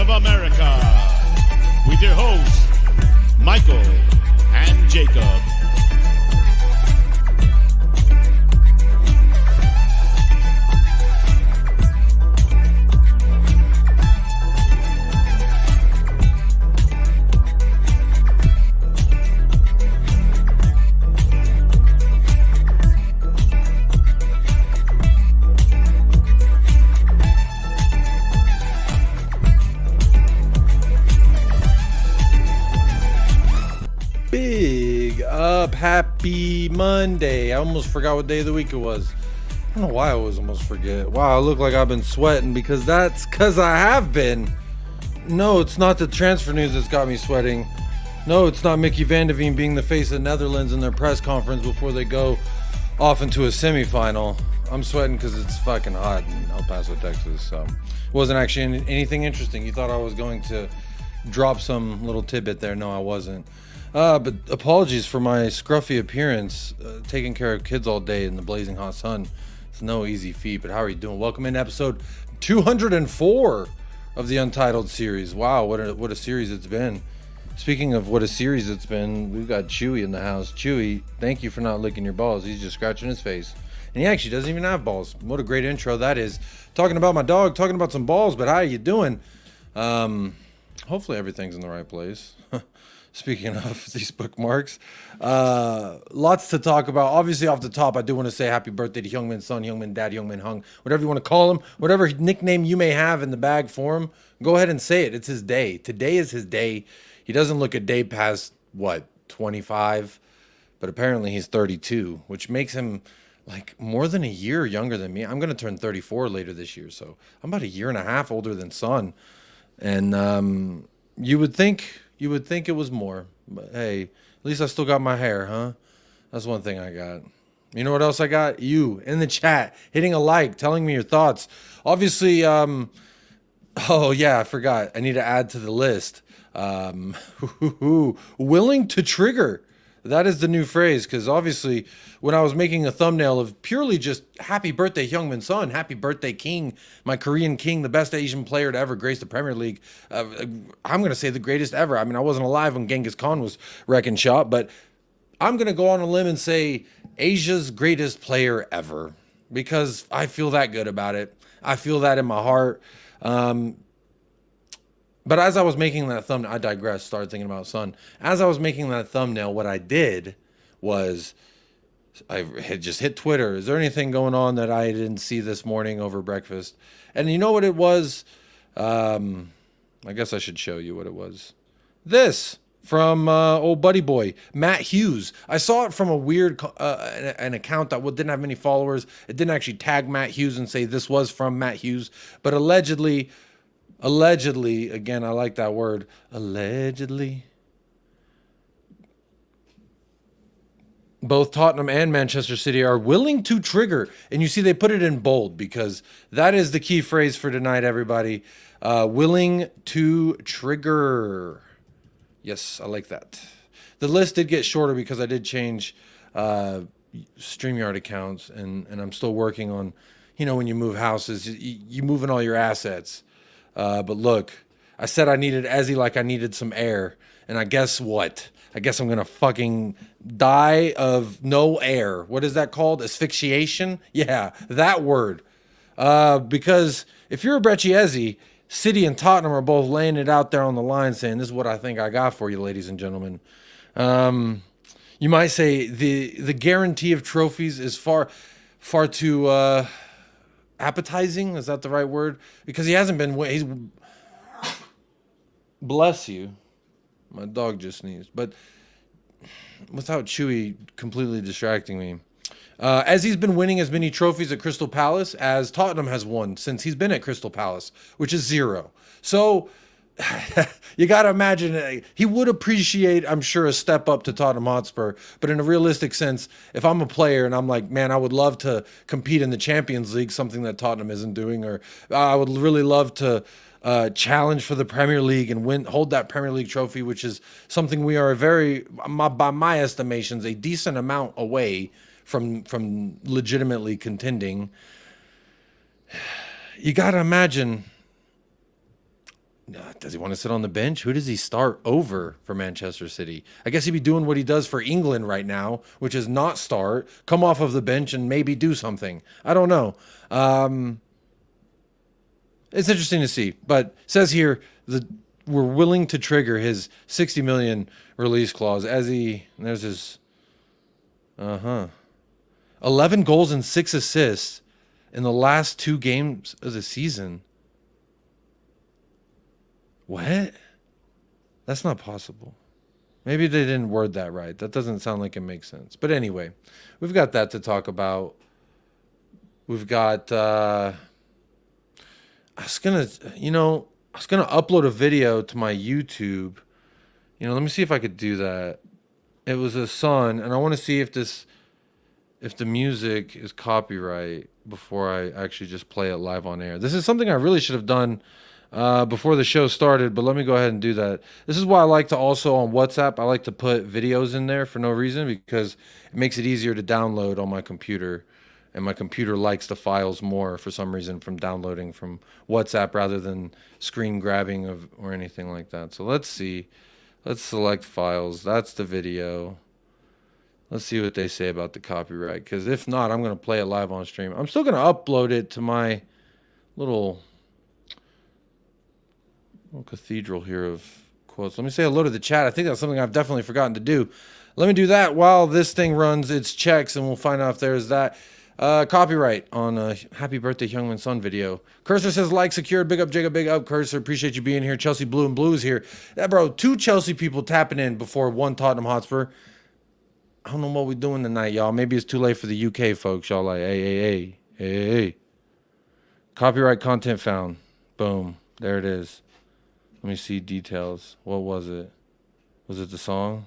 of America, with your hosts, Michael and Jacob. Happy Monday. I almost forgot what day of the week it was. I don't know why I always almost forget. Wow, I look like I've been sweating because I have been. No, it's not the transfer news that's got me sweating. No, it's not Mickey Van de Veen being the face of Netherlands in their press conference before they go off into a semifinal. I'm sweating because it's fucking hot in El Paso, Texas. So it wasn't actually anything interesting. You thought I was going to drop some little tidbit there. No, I wasn't. But apologies for my scruffy appearance, taking care of kids all day in the blazing hot sun. It's no easy feat, but how are you doing? Welcome into episode 204 of the Untitled series. Wow, what a series it's been. Speaking of what a series it's been, we've got Chewy in the house. Chewy, thank you for not licking your balls. He's just scratching his face. And he actually doesn't even have balls. What a great intro that is. Talking about my dog, talking about some balls, but how are you doing? Hopefully everything's in the right place. Speaking of these bookmarks, lots to talk about. Obviously, off the top, I do want to say happy birthday to Heung-min Son, Heung-min Dad, Heung-min Heung, whatever you want to call him, whatever nickname you may have in the bag for him, go ahead and say it. It's his day. Today is his day. He doesn't look a day past, 25? But apparently he's 32, which makes him like more than a year younger than me. I'm going to turn 34 later this year, so I'm about a year and a half older than Son. And you would think it was more, but hey, at least I still got my hair, huh? That's one thing I got. You know what else I got? You in the chat, hitting a like, telling me your thoughts. Obviously, oh yeah, I forgot. I need to add to the list. Willing to trigger. That is the new phrase, because obviously when I was making a thumbnail of purely just happy birthday Heung-min Son, happy birthday King, my Korean King, the best Asian player to ever grace the Premier League. I'm going to say the greatest ever. I mean, I wasn't alive when Genghis Khan was wrecking shop, but I'm going to go on a limb and say Asia's greatest player ever, because I feel that good about it. I feel that in my heart. But as I was making that thumbnail, I digress, started thinking about Son. As I was making that thumbnail, what I did was I had just hit Twitter. Is there anything going on that I didn't see this morning over breakfast? And you know what it was? I guess I should show you what it was. This from old buddy boy, Matt Hughes. I saw it from a weird an account that didn't have many followers. It didn't actually tag Matt Hughes and say this was from Matt Hughes. But allegedly, again, I like that word, allegedly, both Tottenham and Manchester City are willing to trigger. And you see they put it in bold because that is the key phrase for tonight, everybody. Willing to trigger. Yes, I like that. The list did get shorter because I did change StreamYard accounts, and I'm still working on, when you move houses, you move in all your assets. But look, I said I needed Ezzy like I needed some air. And I guess what? I guess I'm going to fucking die of no air. What is that called? Asphyxiation? Yeah, that word. Because if you're Eberechi Ezzy, City and Tottenham are both laying it out there on the line saying, this is what I think I got for you, ladies and gentlemen. You might say the guarantee of trophies is far too... appetizing, is that the right word? Because he hasn't been, he's, bless you, my dog just sneezed, but without Chewy completely distracting me, as he's been winning as many trophies at Crystal Palace as Tottenham has won since he's been at Crystal Palace, which is 0. So you got to imagine he would appreciate, I'm sure, a step up to Tottenham Hotspur. But in a realistic sense, if I'm a player and I'm like, man, I would love to compete in the Champions League, something that Tottenham isn't doing, or I would really love to challenge for the Premier League and hold that Premier League trophy, which is something we are by my estimations, a decent amount away from legitimately contending. You got to imagine Does he want to sit on the bench? Who does he start over for Manchester City? I guess he'd be doing what he does for England right now, which is not start, come off of the bench, and maybe do something. I don't know. It's interesting to see. But it says here we're willing to trigger his 60 million release clause as there's his 11 goals and 6 assists in the last 2 games of the season. What? That's not possible. Maybe they didn't word that right. That doesn't sound like it makes sense. But anyway, we've got that to talk about. We've got I was gonna upload a video to my YouTube. Let me see if I could do that. It was a son, and I want to see if the music is copyright before I actually just play it live on air. This is something I really should have done before the show started, but let me go ahead and do that. This is why I like to also on WhatsApp, I like to put videos in there for no reason, because it makes it easier to download on my computer, and my computer likes the files more for some reason from downloading from WhatsApp rather than screen grabbing or anything like that. So let's see. Let's select files. That's the video. Let's see what they say about the copyright, because if not, I'm going to play it live on stream. I'm still going to upload it to my little cathedral here of quotes. Let me say hello to the chat. I think that's something I've definitely forgotten to do. Let me do that while this thing runs its checks, and we'll find out if there's that copyright on a happy birthday Heung Son video. Cursor says like secured. Big up Jacob. Big up Cursor. Appreciate you being here. Chelsea Blue and Blue is here. Yeah, bro, 2 Chelsea people tapping in before 1 Tottenham Hotspur. I don't know what we're doing tonight, y'all. Maybe it's too late for the UK folks. Y'all like, hey. Copyright content found. Boom. There it is. Let me see details. What was it? Was it the song?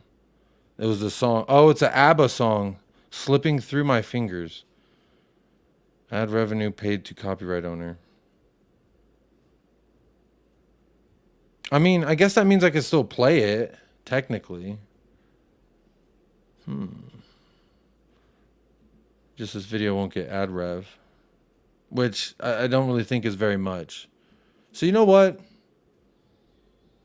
It was the song. Oh, it's an ABBA song. Slipping Through My Fingers. Ad revenue paid to copyright owner. I mean, I guess that means I can still play it, technically. Just this video won't get ad rev, which I don't really think is very much. So you know what?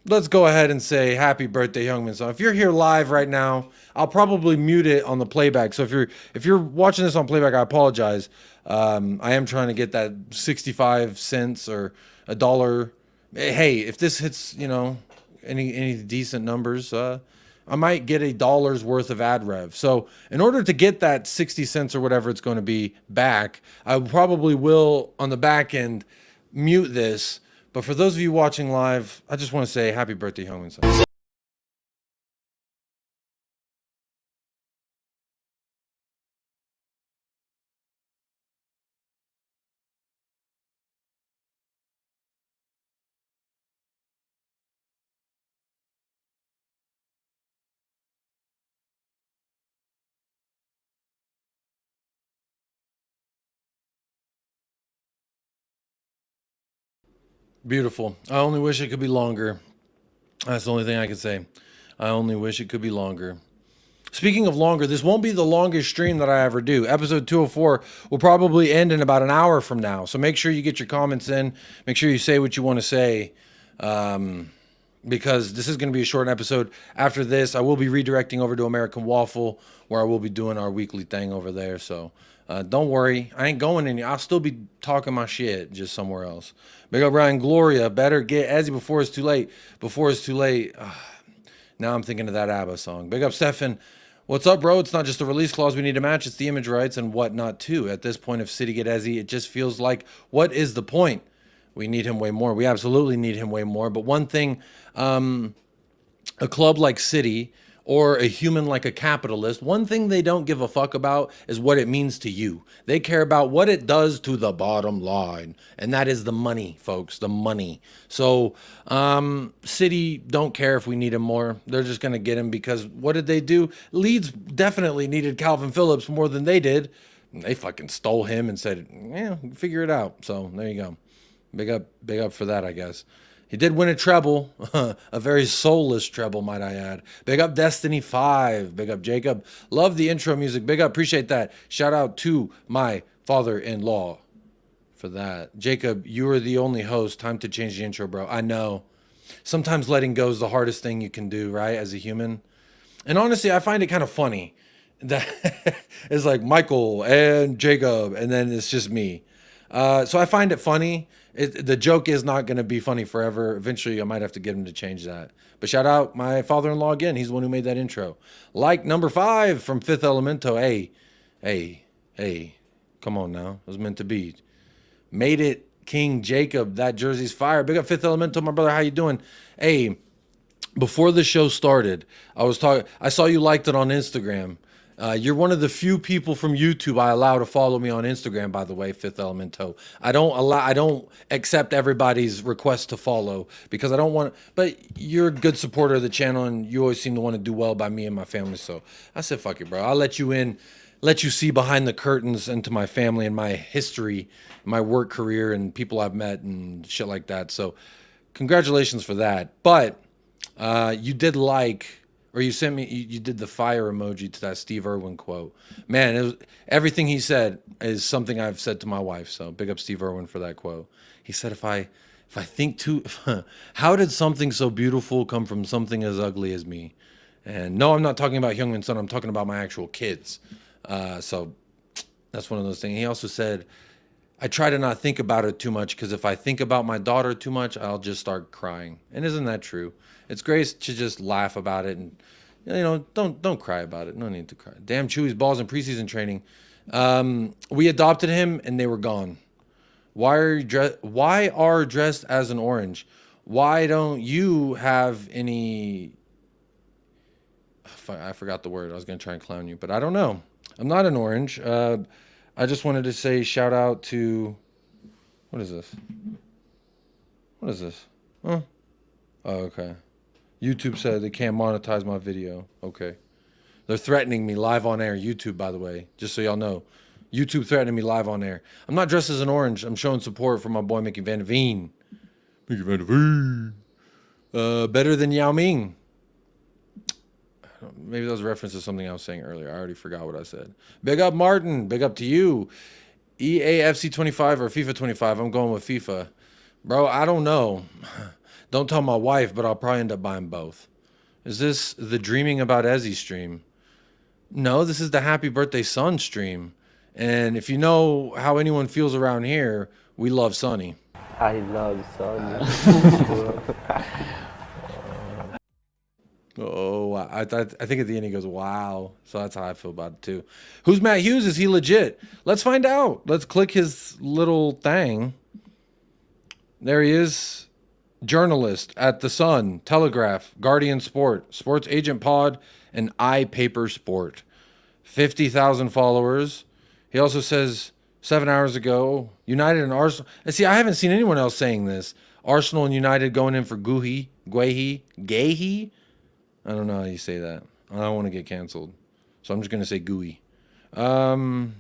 Let's go ahead and say happy birthday, Heung-min Son. If you're here live right now, I'll probably mute it on the playback. So if you're watching this on playback, I apologize. I am trying to get that 65 cents or $1. Hey, if this hits, any decent numbers, I might get $1 worth of ad rev. So in order to get that 60 cents or whatever it's going to be back, I probably will on the back end mute this. But for those of you watching live, I just want to say happy birthday, Heung-min Son. Beautiful. I only wish it could be longer. That's the only thing I can say. I only wish it could be longer. Speaking of longer, this won't be the longest stream that I ever do. Episode 204 will probably end in about an hour from now. So make sure you get your comments in. Make sure you say what you want to say. Because this is going to be a short episode. After this, I will be redirecting over to American Waffle, where I will be doing our weekly thing over there. So don't worry. I ain't going anywhere. I'll still be talking my shit just somewhere else. Big up Ryan Gloria. Better get Ezzy before it's too late. Before it's too late. Now I'm thinking of that ABBA song. Big up Stefan. What's up, bro? It's not just the release clause we need to match. It's the image rights and whatnot, too. At this point, if City get Ezzy, it just feels like, what is the point? We need him way more. We absolutely need him way more. But one thing, a club like City or a human like a capitalist, one thing they don't give a fuck about is what it means to you. They care about what it does to the bottom line. And that is the money, folks, the money. So City don't care if we need him more. They're just going to get him because what did they do? Leeds definitely needed Calvin Phillips more than they did. They fucking stole him and said, yeah, figure it out. So there you go. Big up for that, I guess. He did win a treble, a very soulless treble, might I add. Big up Destiny 5. Big up Jacob. Love the intro music. Big up, appreciate that. Shout out to my father-in-law for that. Jacob, you are the only host. Time to change the intro, bro. I know. sometimes letting go is the hardest thing you can do, right? As a human. And honestly, I find it kind of funny that it's like Michael and Jacob, and then it's just me. So I find it funny. The joke is not going to be funny forever. Eventually, I might have to get him to change that. But shout out my father-in-law again. He's the one who made that intro. Like number 5 from Fifth Elemento. Hey, come on now. It was meant to be. Made it, King Jacob. That jersey's fire. Big up Fifth Elemento, my brother. How you doing? Hey, before the show started, I saw you liked it on Instagram. You're one of the few people from YouTube I allow to follow me on Instagram, by the way, Fifth Elemento. I don't accept everybody's request to follow because I don't want, but you're a good supporter of the channel and you always seem to want to do well by me and my family. So I said, fuck it, bro. I'll let you in, let you see behind the curtains into my family and my history, my work career and people I've met and shit like that. So congratulations for that. But you did or you sent me, you did the fire emoji to that Steve Irwin quote. Man, everything he said is something I've said to my wife. So big up Steve Irwin for that quote. He said, if I think too, how did something so beautiful come from something as ugly as me? And no, I'm not talking about Heung and Son. I'm talking about my actual kids. So that's one of those things. He also said, I try to not think about it too much because if I think about my daughter too much, I'll just start crying. And isn't that true? It's great to just laugh about it and, don't cry about it. No need to cry. Damn Chewy's balls in preseason training. We adopted him and they were gone. Why are dressed as an orange? Why don't you have any? I forgot the word. I was going to try and clown you, but I don't know. I'm not an orange. I just wanted to say shout out to, what is this? What is this? Huh? Oh, okay. YouTube said they can't monetize my video. Okay. They're threatening me live on air. YouTube, by the way, just so y'all know. YouTube threatening me live on air. I'm not dressed as an orange. I'm showing support for my boy Mickey Van de Veen. Mickey Van de Veen. Better than Yao Ming. Maybe that was a reference to something I was saying earlier. I already forgot what I said. Big up, Martin. Big up to you. EAFC 25 or FIFA 25. I'm going with FIFA. Bro, I don't know. Don't tell my wife, but I'll probably end up buying both. Is this the Dreaming About Ezzy stream? No, this is the Happy Birthday Son stream. And if you know how anyone feels around here, we love Sonny. I love Sonny. Oh, I think at the end he goes, wow. So that's how I feel about it too. Who's Matt Hughes? Is he legit? Let's find out. Let's click his little thing. There he is. Journalist at The Sun, Telegraph, Guardian Sport, Sports Agent Pod, and iPaper Sport. 50,000 followers. He also says 7 hours ago, United and Arsenal. And see, I haven't seen anyone else saying this. Arsenal and United going in for Guehi. I don't know how you say that. I don't want to get canceled. So I'm just going to say gooey. You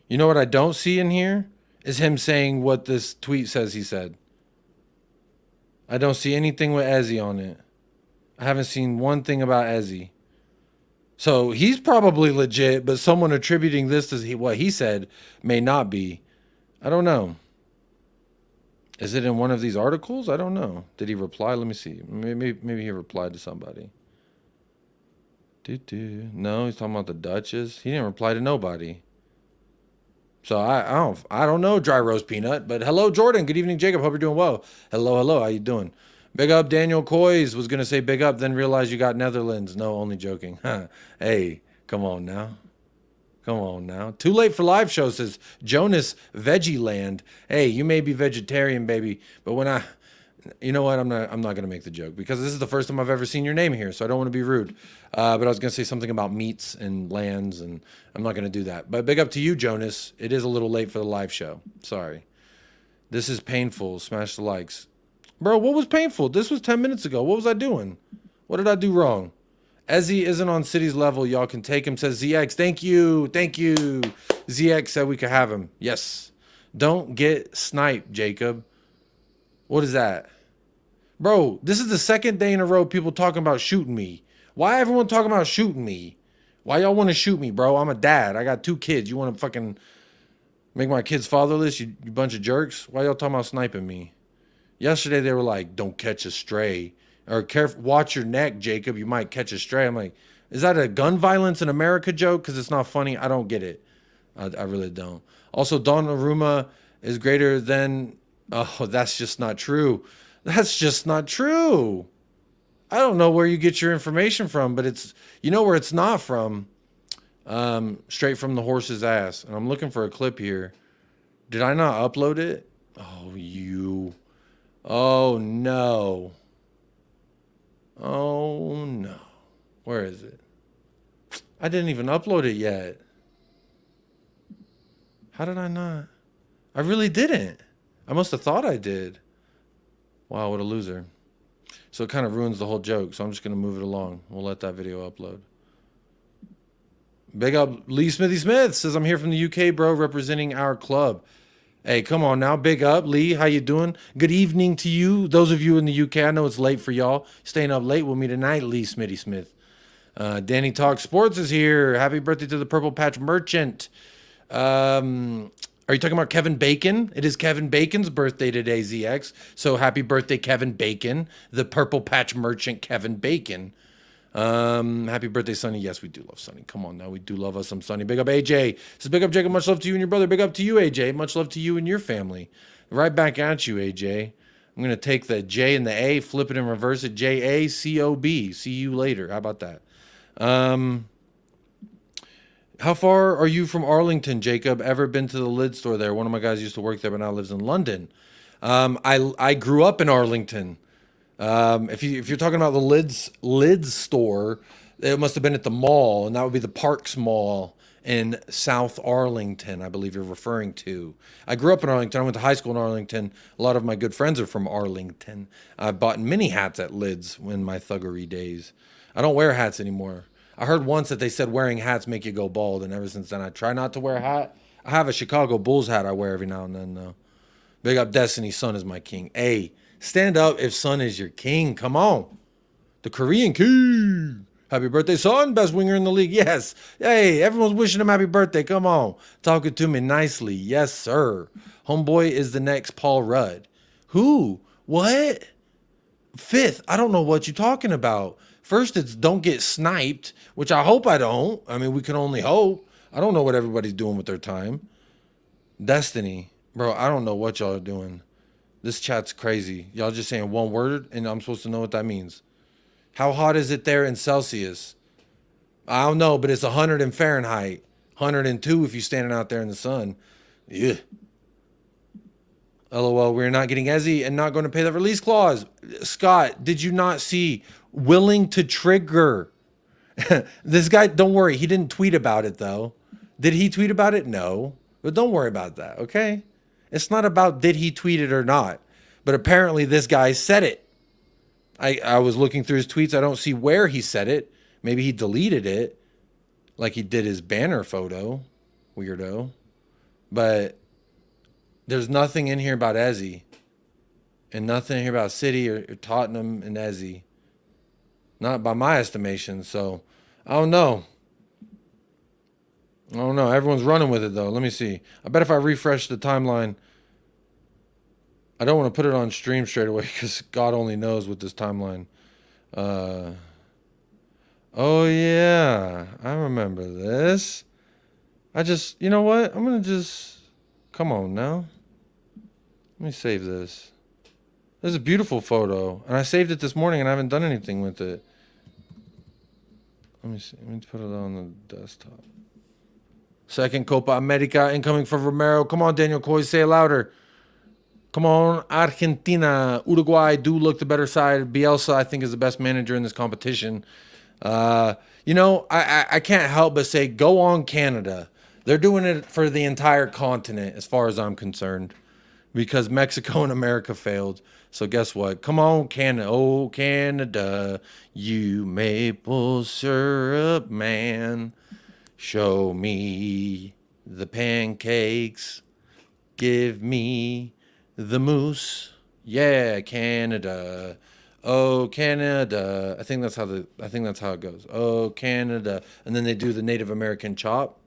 know what I don't see in here? Is him saying what this tweet says he said. I don't see anything with Ezzy on it. I haven't seen one thing about Ezzy. So he's probably legit, but someone attributing this to what he said may not be. I don't know. Is it in one of these articles? I don't know. Did he reply? Let me see. Maybe he replied to somebody. No, he's talking about the Duchess. He didn't reply to nobody. So I don't know, Dry Roast Peanut. But hello, Jordan. Good evening, Jacob. Hope you're doing well. Hello. How you doing? Big up, Daniel Coys. Was gonna say big up, then realized you got Netherlands. No, only joking. Hey, come on now. Too late for live show, says Jonas Veggie Land. Hey, you may be vegetarian, baby, but when you know what? I'm not gonna make the joke because this is the first time I've ever seen your name here, so I don't want to be rude. But I was gonna say something about meats and lands, and I'm not gonna do that. But big up to you, Jonas. It is a little late for the live show. Sorry. This is painful. Smash the likes, bro. What was painful? This was 10 minutes ago. What was I doing? What did I do wrong? Ezzy isn't on City's level. Y'all can take him, says ZX. Thank you. ZX said we could have him. Yes. Don't get sniped, Jacob. What is that? Bro, this is the second day in a row people talking about shooting me. Why everyone talking about shooting me? Why y'all want to shoot me, bro? I'm a dad. I got 2 kids. You want to fucking... Make my kids fatherless, you bunch of jerks. Why y'all talking about sniping me? Yesterday they were like, don't catch a stray. Or careful, watch your neck, Jacob. You might catch a stray. I'm like, is that a gun violence in America joke? Because it's not funny. I don't get it. I really don't. Also, Donnarumma is greater than... Oh, that's just not true. That's just not true. I don't know where you get your information from, but it's... You know where it's not from? Straight from the horse's ass. And I'm looking for a clip here. Did I not upload it? Oh, you... Oh, no. Oh, no. Where is it? I didn't even upload it yet. How did I not? I really didn't. I must have thought I did. Wow, what a loser. So it kind of ruins the whole joke, so I'm just going to move it along. We'll let that video upload. Big up Lee Smithy Smith says, I'm here from the UK, bro, representing our club. Hey, come on now. Big up, Lee. How you doing? Good evening to you. Those of you in the UK, I know it's late for y'all. Staying up late with me tonight, Lee Smitty Smith. Danny Talk Sports is here. Happy birthday to the Purple Patch Merchant. Are you talking about Kevin Bacon? It is Kevin Bacon's birthday today, ZX. So happy birthday, Kevin Bacon. The Purple Patch Merchant, Kevin Bacon. Happy birthday, Sonny. Yes, we do love Sonny. Come on now. We do love us some Sonny. Big up AJ. Says big up Jacob. Much love to you and your brother. Big up to you, AJ. Much love to you and your family. Right back at you, AJ. I'm going to take the J and the A, flip it and reverse it. J-A-C-O-B. See you later. How about that? How far are you from Arlington, Jacob? Ever been to the lid store there? One of my guys used to work there, but now lives in London. I grew up in Arlington. If you're talking about the lids store, it must have been at the mall, and that would be the Parks Mall in South Arlington, I believe you're referring to. I grew up in Arlington. I went to high school in Arlington. A lot of my good friends are from Arlington. I bought mini hats at lids in my thuggery days. I don't wear hats anymore. I heard once that they said wearing hats make you go bald, and ever since then I try not to wear a hat. I have a Chicago Bulls hat I wear every now and then, though. Big up Destiny, Son is my king. Hey, stand up if Son is your king. Come on. The Korean king. Happy birthday, Son. Best winger in the league. Yes. Hey, everyone's wishing him happy birthday. Come on. Talking to me nicely. Yes, sir. Homeboy is the next Paul Rudd. Who? What? Fifth. I don't know what you're talking about. First, it's don't get sniped, which I hope I don't. I mean, we can only hope. I don't know what everybody's doing with their time. Destiny. Bro, I don't know what y'all are doing. This chat's crazy. Y'all just saying one word, and I'm supposed to know what that means. How hot is it there in Celsius? I don't know, but it's 100 in Fahrenheit. 102 if you're standing out there in the sun. Yeah. LOL, we're not getting Ezzy and not going to pay the release clause. Scott, did you not see willing to trigger? This guy, don't worry. He didn't tweet about it, though. Did he tweet about it? No. But don't worry about that, okay? It's not about did he tweet it or not. But apparently this guy said it. I was looking through his tweets. I don't see where he said it. Maybe he deleted it like he did his banner photo. Weirdo. But there's nothing in here about Ezzy. And nothing in here about City or Tottenham and Ezzy. Not by my estimation. So, I don't know. I don't know. Everyone's running with it, though. Let me see. I bet if I refresh the timeline... I don't want to put it on stream straight away because God only knows with this timeline. Oh, yeah. I remember this. You know what? I'm going to just... Come on now. Let me save this. This is a beautiful photo. And I saved it this morning and I haven't done anything with it. Let me see. Let me put it on the desktop. Second Copa America incoming for Romero. Come on, Daniel Coy. Say it louder. Come on, Argentina. Uruguay do look the better side. Bielsa, I think, is the best manager in this competition. You know, I can't help but say, go on Canada. They're doing it for the entire continent, as far as I'm concerned, because Mexico and America failed. So guess what? Come on, Canada. Oh, Canada, you maple syrup man. Show me the pancakes. Give me the moose. Yeah, Canada. Oh, Canada. I think that's how it goes. Oh, Canada. And then they do the Native American chop.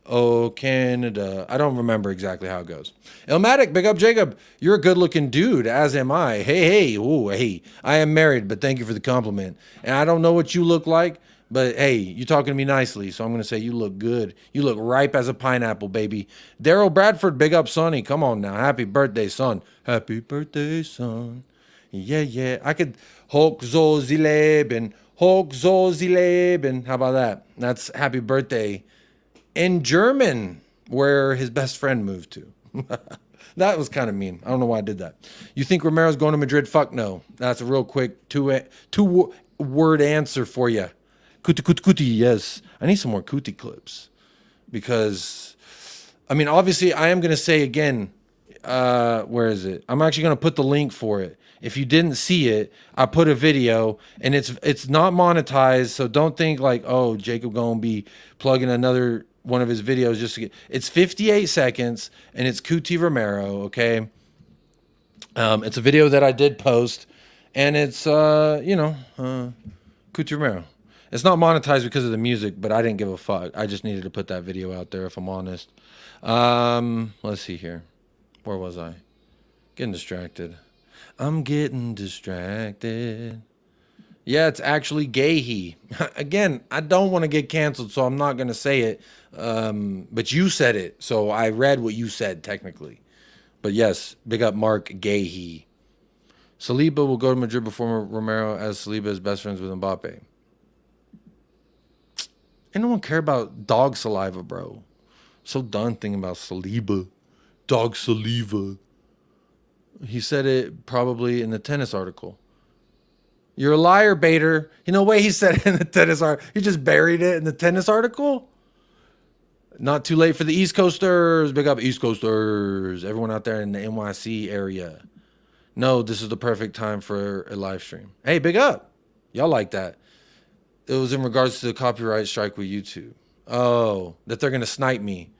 Oh, Canada. I don't remember exactly how it goes. Ilmatic, big up Jacob. You're a good looking dude, as am I. Hey. Ooh, hey. I am married, but thank you for the compliment. And I don't know what you look like, but hey, you're talking to me nicely, so I'm going to say you look good. You look ripe as a pineapple, baby. Daryl Bradford, big up Sonny. Come on now. Happy birthday, son. Happy birthday, son. Yeah. I could Hoch so sie leben. Hoch so sie leben. How about that? That's happy birthday in German, where his best friend moved to. That was kind of mean. I don't know why I did that. You think Romero's going to Madrid? Fuck no. That's a real quick two-word answer for you. Kuti, yes. I need some more Kuti clips. Because, I mean, obviously, I am going to say again, where is it? I'm actually going to put the link for it. If you didn't see it, I put a video, and it's not monetized, so don't think like, oh, Jacob going to be plugging another one of his videos just to get. It's 58 seconds, and it's Kuti Romero, okay? It's a video that I did post, and it's, Kuti Romero. It's not monetized because of the music, but I didn't give a fuck. I just needed to put that video out there, if I'm honest. Let's see here. Where was I? Getting distracted. I'm getting distracted. Yeah, it's actually Gahey. Again, I don't want to get canceled, so I'm not going to say it. But you said it, so I read what you said, technically. But yes, big up Mark Gahey. Saliba will go to Madrid before Romero, as Saliba is best friends with Mbappe. Ain't no one care about dog saliva, bro. So done thinking about Saliba. Dog saliva. He said it probably in the tennis article. You're a liar, Bader. You know, way he said it in the tennis article. He just buried it in the tennis article. Not too late for the East Coasters. Big up East Coasters. Everyone out there in the NYC area. No, this is the perfect time for a live stream. Hey, big up. Y'all like that. It was in regards to the copyright strike with YouTube. Oh, that they're going to snipe me.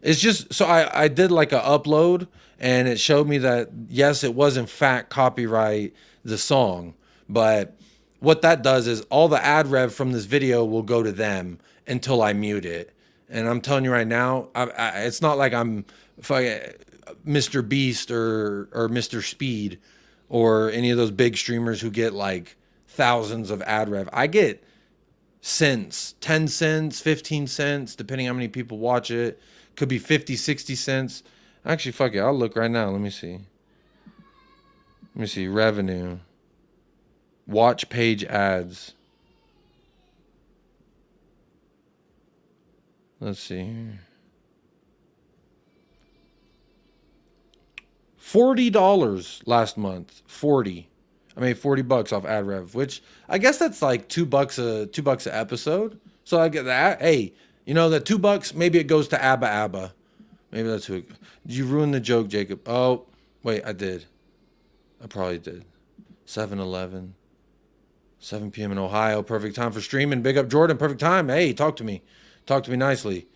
It's just, so I did like a upload, and it showed me that, yes, it was in fact copyright the song. But what that does is all the ad rev from this video will go to them until I mute it. And I'm telling you right now, it's not like I'm Mr. Beast or Mr. Speed or any of those big streamers who get like thousands of ad rev. I get cents, 10 cents, 15 cents, depending how many people watch it. Could be 50, 60 cents. Actually, fuck it. I'll look right now. Let me see. Revenue. Watch page ads. Let's see here. $40 last month. 40. I made $40 off ad rev, which I guess that's like $2 a episode. So I get that. Hey, you know that $2, maybe it goes to Abba. Maybe that's who. Did you ruin the joke, Jacob? Oh, wait, I did. I probably did. 7-Eleven. 7 p.m. in Ohio. Perfect time for streaming. Big up Jordan. Perfect time. Hey, talk to me. Talk to me nicely.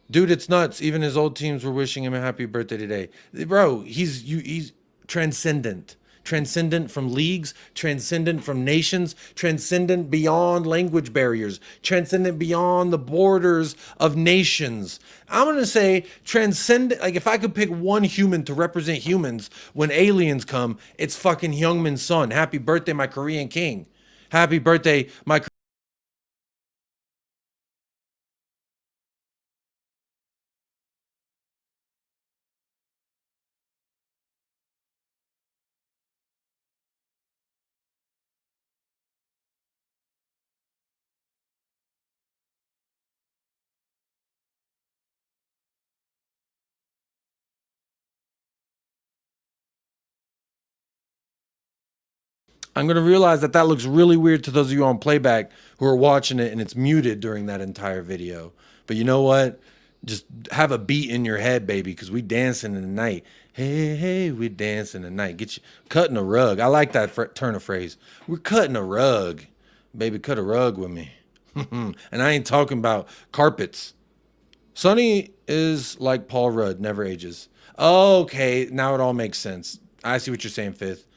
Dude, it's nuts. Even his old teams were wishing him a happy birthday today. Bro, he's transcendent. Transcendent from leagues, transcendent from nations, transcendent beyond language barriers, transcendent beyond the borders of nations. I'm going to say transcendent. Like if I could pick one human to represent humans when aliens come, it's fucking Heungmin's son. Happy birthday, my Korean king. Happy birthday, my I'm going to realize that looks really weird to those of you on playback who are watching it and it's muted during that entire video. But you know what? Just have a beat in your head, baby, because we dancing in the night. Hey, we dancing tonight. Get you cutting a rug. I like that turn of phrase. We're cutting a rug. Baby, cut a rug with me. And I ain't talking about carpets. Sonny is like Paul Rudd, never ages. Okay, now it all makes sense. I see what you're saying, Fifth.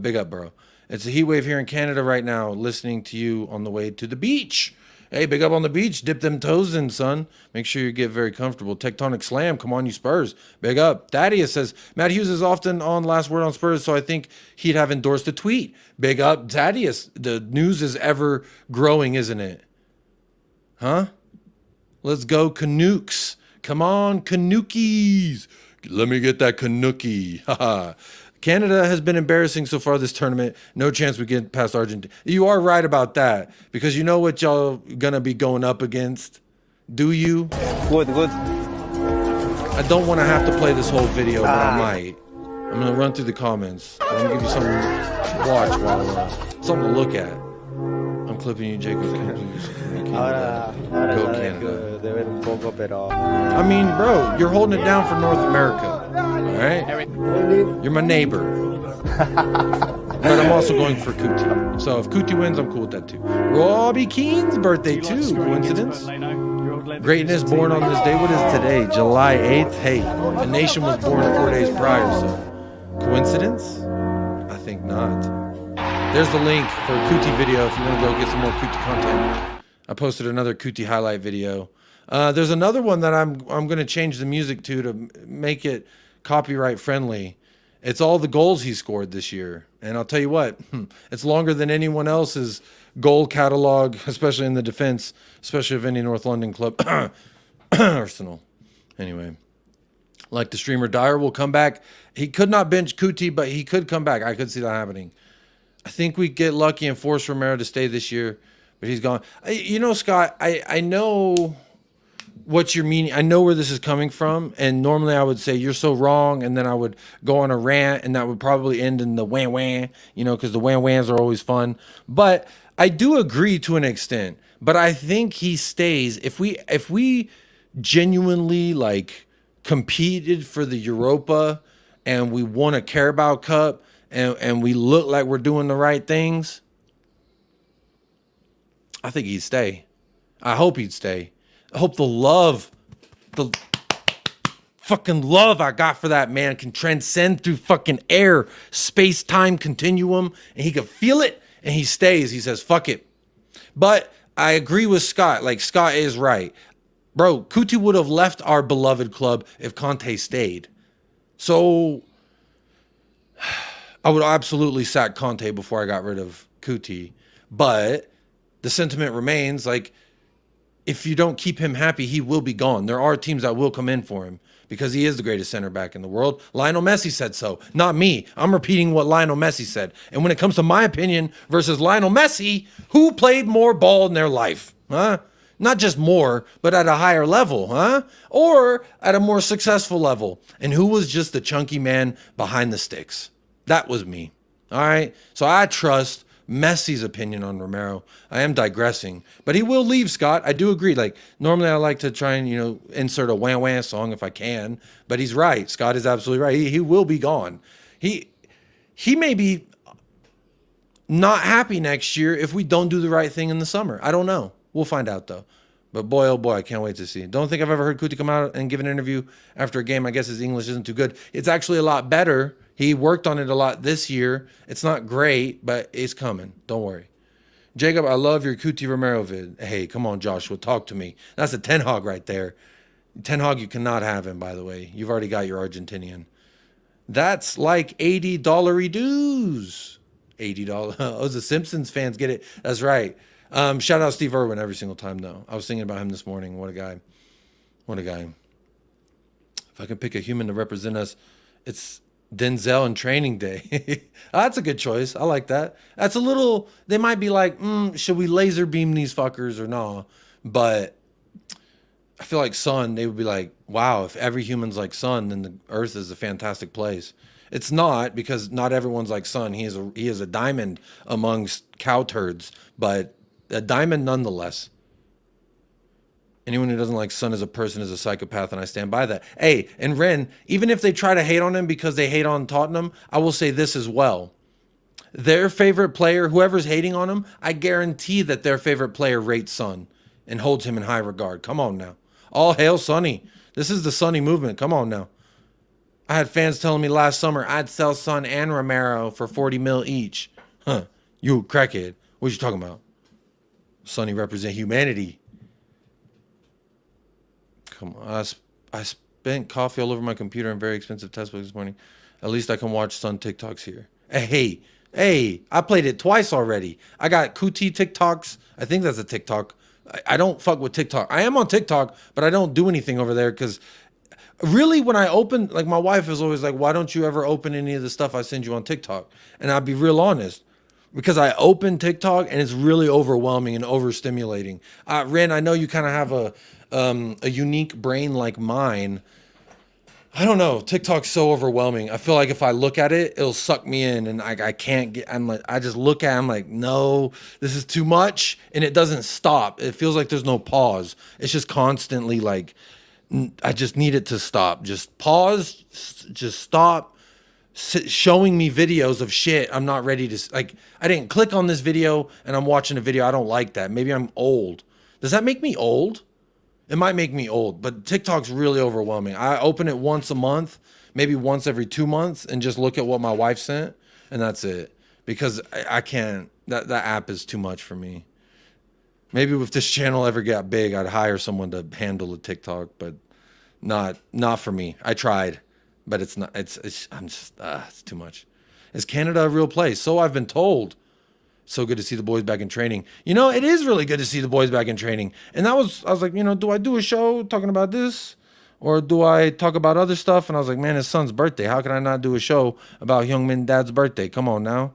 Big up, bro. It's a heat wave here in Canada right now, listening to you on the way to the beach. Hey, big up on the beach. Dip them toes in, son. Make sure you get very comfortable. Tectonic slam. Come on, you Spurs. Big up. Thaddeus says, Matt Hughes is often on Last Word on Spurs, so I think he'd have endorsed a tweet. Big up, Thaddeus. The news is ever growing, isn't it? Huh? Let's go, Canucks. Come on, Canuckies. Let me get that Canucky. Haha. Canada has been embarrassing so far this tournament. No chance we get past Argentina. You are right about that, because you know what y'all gonna be going up against. Do you? Good. I don't want to have to play this whole video, but I might. I'm gonna run through the comments. I'm gonna give you something to watch while something to look at. I'm clipping you, Jacob. Ahora Go sabe Canada. que de ver un poco, pero... I mean, bro, you're holding it down for North America. All right? You're my neighbor. But I'm also going for Kuti. So if Kuti wins, I'm cool with that too. Robbie Keane's birthday too. Coincidence? Greatness born on this day. What is today? July 8th? Hey, the nation was born 4 days prior, so coincidence? I think not. There's the link for a Kuti video if you want to go get some more Kuti content. I posted another Kuti highlight video. There's another one that I'm going to change the music to make it copyright friendly. It's all the goals he scored this year. And I'll tell you what, it's longer than anyone else's goal catalog, especially in the defense, especially of any North London club. Arsenal. Anyway, like the streamer Dyer will come back. He could not bench Kuti, but he could come back. I could see that happening. I think we get lucky and force Romero to stay this year, but he's gone. You know, Scott, I know what you're meaning. I know where this is coming from, and normally I would say you're so wrong, and then I would go on a rant, and that would probably end in the wham, you know, because the whams are always fun. But I do agree to an extent. But I think he stays if we genuinely like competed for the Europa and we won a Carabao Cup. And we look like we're doing the right things, I think he'd stay. I hope he'd stay. I hope the fucking love I got for that man can transcend through fucking air, space-time continuum, and he can feel it, and he stays. He says, fuck it. But I agree with Scott. Like, Scott is right. Bro, Kuti would have left our beloved club if Conte stayed. So I would absolutely sack Conte before I got rid of Kuti. But the sentiment remains, like, if you don't keep him happy, he will be gone. There are teams that will come in for him because he is the greatest center back in the world. Lionel Messi said so, not me. I'm repeating what Lionel Messi said. And when it comes to my opinion versus Lionel Messi, who played more ball in their life? Huh? Not just more, but at a higher level, huh? Or at a more successful level. And who was just the chunky man behind the sticks? That was me. All right. So I trust Messi's opinion on Romero. I am digressing, but he will leave, Scott. I do agree. Like, normally I like to try and, you know, insert a wham song if I can, but he's right. Scott is absolutely right. He will be gone. He may be not happy next year if we don't do the right thing in the summer. I don't know. We'll find out though. But boy, oh boy, I can't wait to see. Don't think I've ever heard Kuti come out and give an interview after a game. I guess his English isn't too good. It's actually a lot better. He worked on it a lot this year. It's not great, but it's coming. Don't worry. Jacob, I love your Kuti Romero vid. Hey, come on, Joshua, talk to me. That's a Ten Hog right there. Ten Hog, you cannot have him, by the way. You've already got your Argentinian. That's like $80 dues. $80. Oh, the Simpsons fans get it. That's right. Shout out Steve Irwin every single time, though. I was thinking about him this morning. What a guy. What a guy. If I can pick a human to represent us, it's Denzel in Training Day. That's a good choice. I like that. That's a little, they might be like, should we laser beam these fuckers or no? But I feel like Sun, they would be like, wow, if every human's like Sun, then the earth is a fantastic place. It's not, because not everyone's like Sun. He is a diamond amongst cow turds, but a diamond nonetheless. Anyone who doesn't like Sun as a person is a psychopath, and I stand by that. Hey, and Ren, even if they try to hate on him because they hate on Tottenham, I will say this as well. Their favorite player, whoever's hating on him, I guarantee that their favorite player rates Sun and holds him in high regard. Come on now. All hail Sonny. This is the Sonny movement. Come on now. I had fans telling me last summer I'd sell Sun and Romero for 40 mil each. Huh. You crackhead. What you talking about? Sonny represent humanity. Come on. I spent coffee all over my computer and very expensive test books this morning. At least I can watch Son TikToks here. Hey, I played it twice already. I got Kuti TikToks. I think that's a TikTok. I don't fuck with TikTok. I am on TikTok, but I don't do anything over there because really when I open, like my wife is always like, why don't you ever open any of the stuff I send you on TikTok? And I'll be real honest. Because I open TikTok and it's really overwhelming and overstimulating. Ren, I know you kind of have a unique brain like mine. I don't know. TikTok's so overwhelming. I feel like if I look at it, it'll suck me in, and I can't get. I'm like, I just look at it, I'm like, no, this is too much, and it doesn't stop. It feels like there's no pause. It's just constantly like, I just need it to stop. Just pause. Just stop. Showing me videos of shit I'm not ready to, like, I didn't click on this video and I'm watching a video. I don't like that. Maybe I'm old. Does that make me old? It might make me old, but TikTok's really overwhelming. I open it once a month, maybe once every 2 months, and just look at what my wife sent, and that's it. Because I can't, that app is too much for me. Maybe if this channel ever got big, I'd hire someone to handle a TikTok, but not for me. I tried. But it's not, I'm just, it's too much. Is Canada a real place? So I've been told. So good to see the boys back in training. You know, it is really good to see the boys back in training. And I was like, you know, do I do a show talking about this? Or do I talk about other stuff? And I was like, man, his son's birthday. How can I not do a show about Heung Min Dad's birthday? Come on now.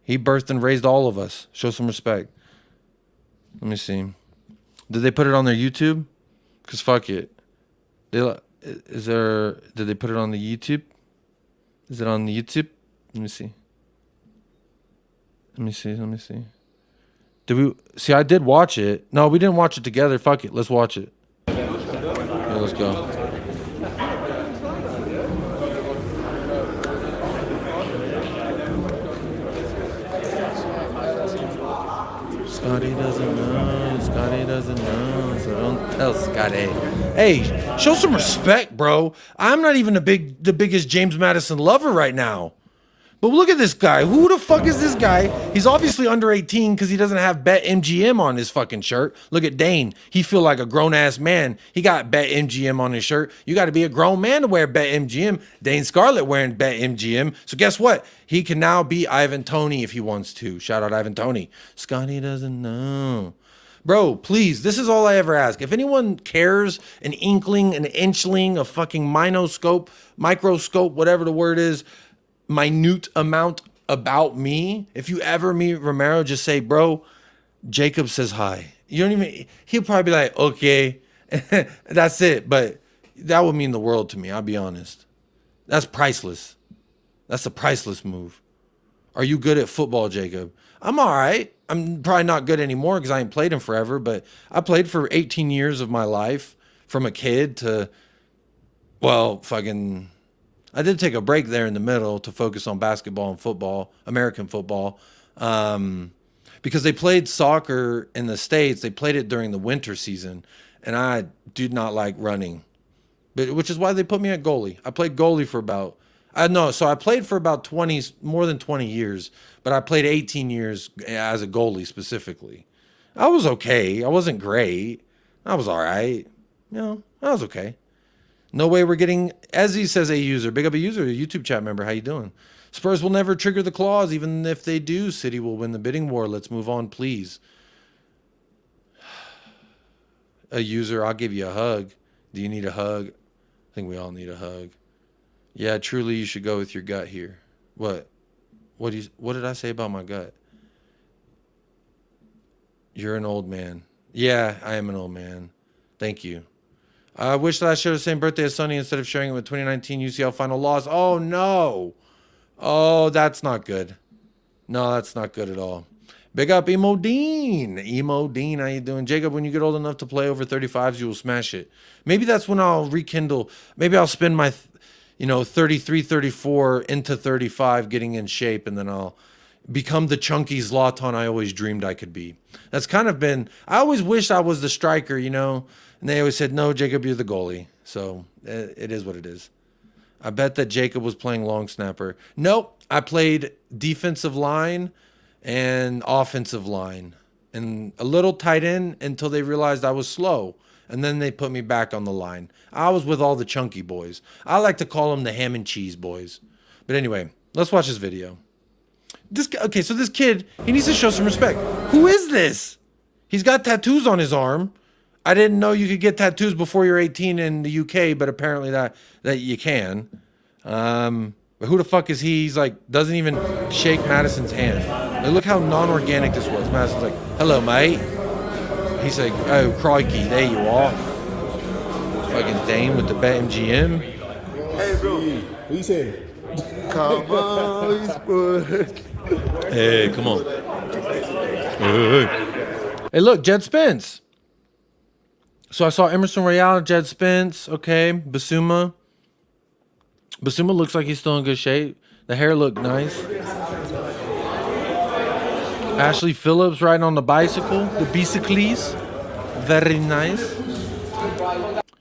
He birthed and raised all of us. Show some respect. Let me see. Did they put it on their YouTube? Because fuck it. Did they put it on the YouTube? Is it on the YouTube? Let me see. Did we see? I did watch it. No, we didn't watch it together. Fuck it. Let's watch it. Yeah, let's go. Scotty doesn't know, so don't tell Scotty. Hey, show some respect, bro. I'm not even the biggest James Madison lover right now. But look at this guy. Who the fuck is this guy? He's obviously under 18 because he doesn't have Bet MGM on his fucking shirt. Look at Dane. He feel like a grown-ass man. He got Bet MGM on his shirt. You got to be a grown man to wear Bet MGM. Dane Scarlett wearing Bet MGM. So guess what? He can now be Ivan Toney if he wants to. Shout out Ivan Toney. Scotty doesn't know. Bro, please, this is all I ever ask. If anyone cares, an inkling, an inchling, a fucking microscope, whatever the word is, minute amount about me, if you ever meet Romero, just say, bro, Jacob says hi. You don't even, he'll probably be like, okay. That's it. But that would mean the world to me, I'll be honest. That's priceless. That's a priceless move. Are you good at football, Jacob? I'm all right. I'm probably not good anymore because I ain't played in forever, but I played for 18 years of my life, from a kid to, well, fucking, I did take a break there in the middle to focus on basketball and football, American football, because they played soccer in the States. They played it during the winter season, and I did not like running, which is why they put me at goalie. I played goalie for about, I played for about more than 20 years, but I played 18 years as a goalie specifically. I was okay. I wasn't great. I was all right. You know, I was okay. No way we're getting, Ezzy says a user. Big up a user, a YouTube chat member. How you doing? Spurs will never trigger the clause. Even if they do, City will win the bidding war. Let's move on, please. A user, I'll give you a hug. Do you need a hug? I think we all need a hug. Yeah, truly, you should go with your gut here. What? What did I say about my gut? You're an old man. Yeah, I am an old man. Thank you. I wish that I shared the same birthday as Sonny instead of sharing it with 2019 UCL final loss. Oh, no. Oh, that's not good. No, that's not good at all. Big up Emo Dean. Emo Dean, how you doing? Jacob, when you get old enough to play over 35s, you will smash it. Maybe that's when I'll rekindle. Maybe I'll spend my 33, 34 into 35 getting in shape, and then I'll become the chunky Zlatan I always dreamed I could be. That's kind of been, I always wished I was the striker, and they always said, no, Jacob, you're the goalie. So it is what it is. I bet that Jacob was playing long snapper. Nope, I played defensive line and offensive line. and a little tight end until they realized I was slow. And then they put me back on the line. I was with all the chunky boys. I like to call them the ham and cheese boys. But anyway, let's watch this video. Okay, so this kid, he needs to show some respect. Who is this? He's got tattoos on his arm. I didn't know you could get tattoos before you're 18 in the UK, but apparently that you can. But who the fuck is he? He's like, doesn't even shake Madison's hand. Like, look how non-organic this was. Madison's like, hello, mate. He's like, oh, crikey, there you are. Fucking Dane with the BetMGM. Hey, bro. What you say? Come on, Spurs. Hey, come on. Hey, look, Jed Spence. So I saw Emerson Royale, Jed Spence, okay, Basuma. Basuma looks like he's still in good shape. The hair looked nice. Ashley Phillips riding on the bicycle, the bicycles. Very nice.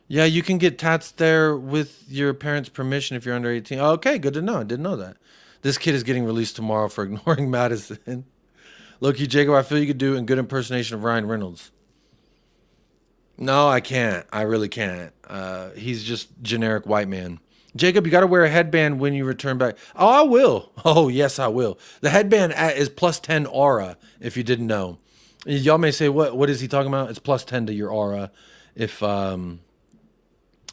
Yeah, you can get tats there with your parents' permission if you're under 18. Okay, good to know. I didn't know that. This kid is getting released tomorrow for ignoring Madison. Look, you, Jacob, I feel you could do a good impersonation of Ryan Reynolds. No, I can't. I really can't. He's just generic white man. Jacob, you got to wear a headband when you return back. Oh, I will. Oh, yes, I will. The headband is plus 10 aura, if you didn't know. Y'all may say, what is he talking about? It's plus 10 to your aura if you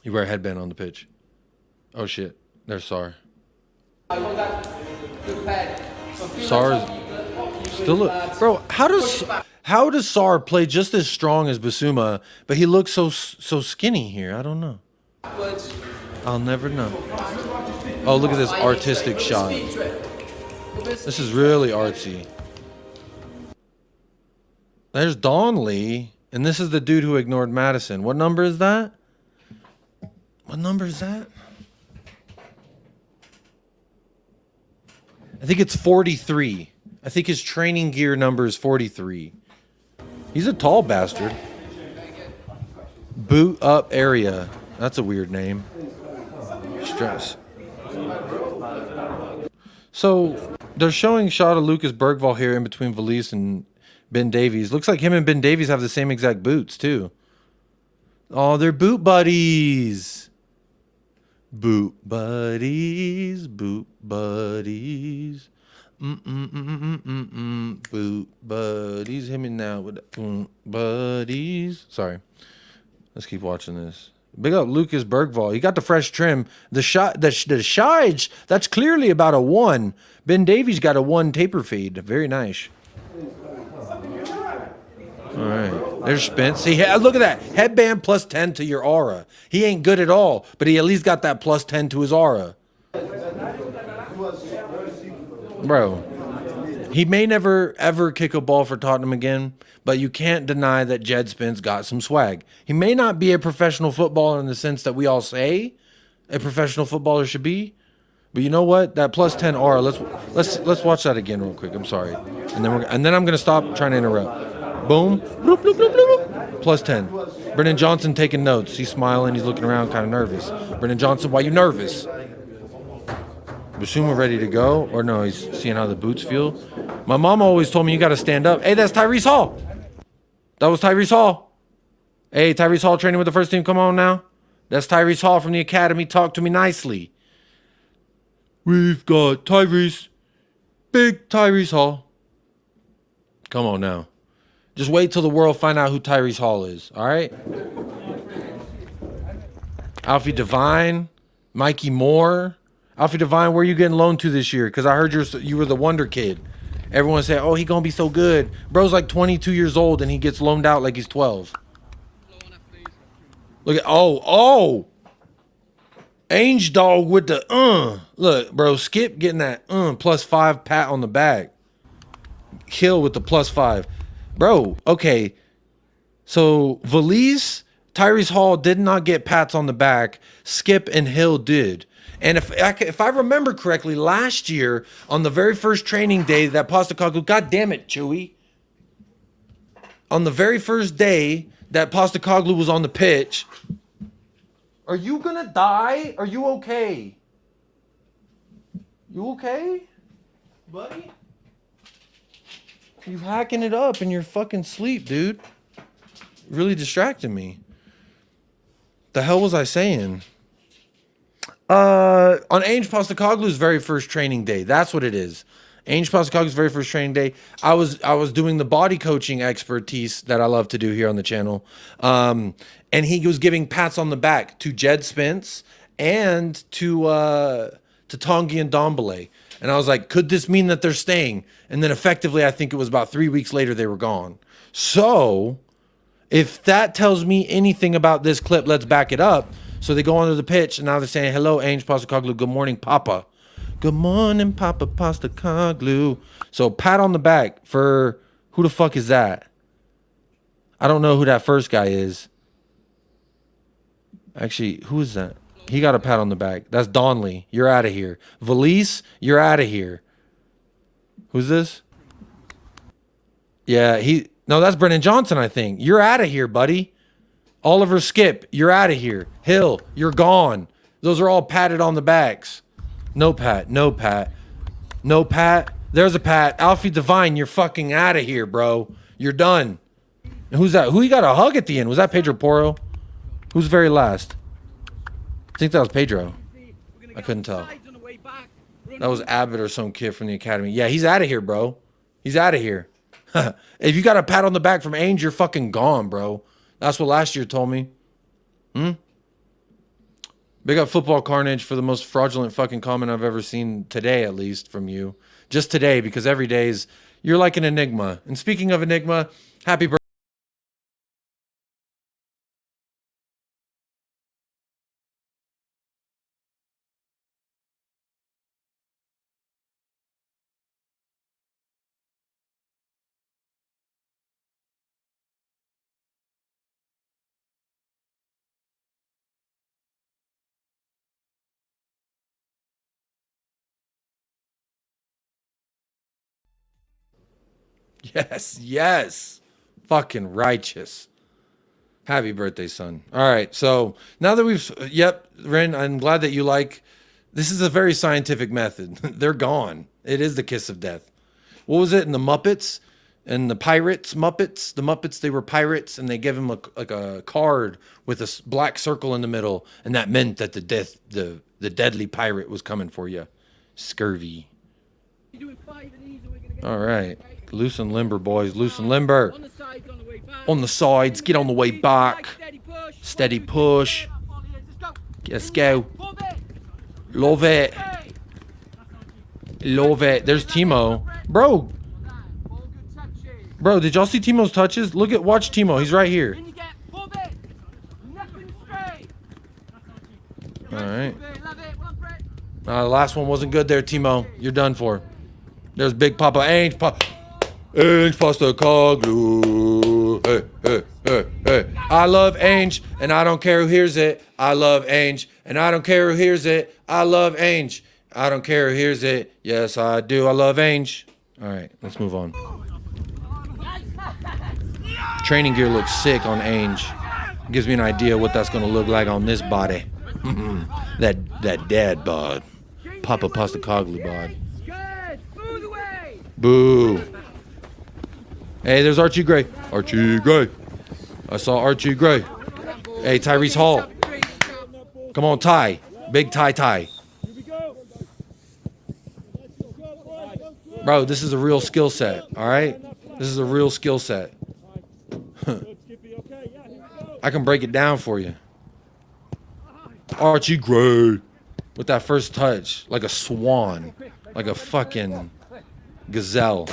wear a headband on the pitch. Oh, shit. There's Sar. Sar's still bro, how does Sar play just as strong as Basuma, but he looks so skinny here? I don't know. I'll never know. Oh, look at this artistic shot. This is really artsy. There's Donnelly, and this is the dude who ignored Madison. What number is that? What number is that? I think it's 43. I think his training gear number is 43. He's a tall bastard. Boot up area. That's a weird name. Stress. So they're showing shot of Lucas Bergvall here in between Valise and Ben Davies. Looks like him and Ben Davies have the same exact boots too. Oh, they're boot buddies. Boot buddies. Boot buddies. Boot buddies. Hit me now with buddies. Sorry. Let's keep watching this. Big up Lucas Bergvall. He got the fresh trim. The shide, that's clearly about a 1. Ben Davies got a 1 taper fade. Very nice. All right. There's Spence. See, look at that. Headband plus 10 to your aura. He ain't good at all, but he at least got that plus 10 to his aura. Bro, he may never, ever kick a ball for Tottenham again, but you can't deny that Jed Spence got some swag. He may not be a professional footballer in the sense that we all say a professional footballer should be, but you know what? That plus 10 aura. Let's watch that again real quick. I'm sorry, and then I'm gonna stop trying to interrupt. Boom, bloop, bloop, bloop, bloop. Plus 10. Brennan Johnson taking notes. He's smiling. He's looking around, kind of nervous. Brennan Johnson, why you nervous? Basuma ready to go, or no? He's seeing how the boots feel. My mom always told me you got to stand up. Hey, that's Tyrese Hall. That was Tyrese Hall. Hey, Tyrese Hall training with the first team. Come on now. That's Tyrese Hall from the academy. Talk to me nicely. We've got Tyrese. Big Tyrese Hall. Come on now. Just wait till the world find out who Tyrese Hall is. All right? Alfie Devine. Mikey Moore. Alfie Devine, where you getting loaned to this year? Because I heard you were the wonder kid. Everyone said, oh, he going to be so good. Bro's like 22 years old, and he gets loaned out like he's 12. Look at, oh. Ainge Dog with the, Look, bro, Skip getting that, plus 5 pat on the back. Kill with the plus 5. Bro, okay. So, Valise, Tyrese Hall did not get pats on the back. Skip and Hill did. And if I remember correctly, last year on the very first training day that Postecoglou, God damn it, Chewy. On the very first day that Postecoglou was on the pitch, are you gonna die? Are you okay? You okay, buddy? You hacking it up in your fucking sleep, dude. Really distracting me. The hell was I saying? On Ainge Postecoglou's very first training day. That's what it is. Ainge Postecoglou's very first training day. I was doing the body coaching expertise that I love to do here on the channel. And he was giving pats on the back to Jed Spence and to Tanguy and Ndombele. And I was like, could this mean that they're staying? And then effectively, I think it was about 3 weeks later, they were gone. So if that tells me anything about this clip, let's back it up. So they go onto the pitch, and now they're saying, hello, Ainge Postecoglou. Good morning, Papa. Good morning, Papa Postecoglou. So pat on the back for, who the fuck is that? I don't know who that first guy is. Actually, who is that? He got a pat on the back. That's Donnelly. You're out of here. Valise, you're out of here. Who's this? Yeah, no, that's Brennan Johnson, I think. You're out of here, buddy. Oliver Skip, you're out of here. Hill, you're gone. Those are all patted on the backs. No pat, no pat. No pat. There's a pat. Alfie Devine, you're fucking out of here, bro. You're done. Who's that? Who you got a hug at the end? Was that Pedro Porro? Who's very last? I think that was Pedro. I couldn't tell. That was Abbott or some kid from the academy. Yeah, he's out of here, bro. He's out of here. If you got a pat on the back from Ainge, you're fucking gone, bro. That's what last year told me. Big up Football Carnage for the most fraudulent fucking comment I've ever seen today, at least from you. Just today, because every day is, you're like an enigma. And speaking of enigma, happy birthday. Yes, yes. Fucking righteous. Happy birthday, son. All right, so now that we've... Yep, Ren, I'm glad that you like... This is a very scientific method. They're gone. It is the kiss of death. What was it in the Muppets? And the Pirates, Muppets? The Muppets, they were pirates, and they gave him like a card with a black circle in the middle, and that meant that the deadly pirate was coming for you. Scurvy. All right. Loose and limber, boys. Loose and limber. On the sides. Get on the way back. Steady push. Let's go. Love it. Love it. There's Timo. Bro. Bro, did y'all see Timo's touches? Watch Timo. He's right here. All right. The last one wasn't good there, Timo. You're done for. There's Big Papa Ainge. Ainge Postecoglou. Hey, hey, hey, hey. I love Ainge, and I don't care who hears it. I love Ainge, and I don't care who hears it. I love Ainge. I don't care who hears it. Yes, I do. I love Ainge. All right, let's move on. Training gear looks sick on Ainge. Gives me an idea what that's going to look like on this body. that dad bod. Papa Postecoglou bod. Boo. Hey, there's Archie Gray. Archie Gray. I saw Archie Gray. Hey, Tyrese Hall. Come on, Ty. Big Ty. Bro, this is a real skill set, all right? This is a real skill set. I can break it down for you. Archie Gray. With that first touch, like a swan. Like a fucking gazelle.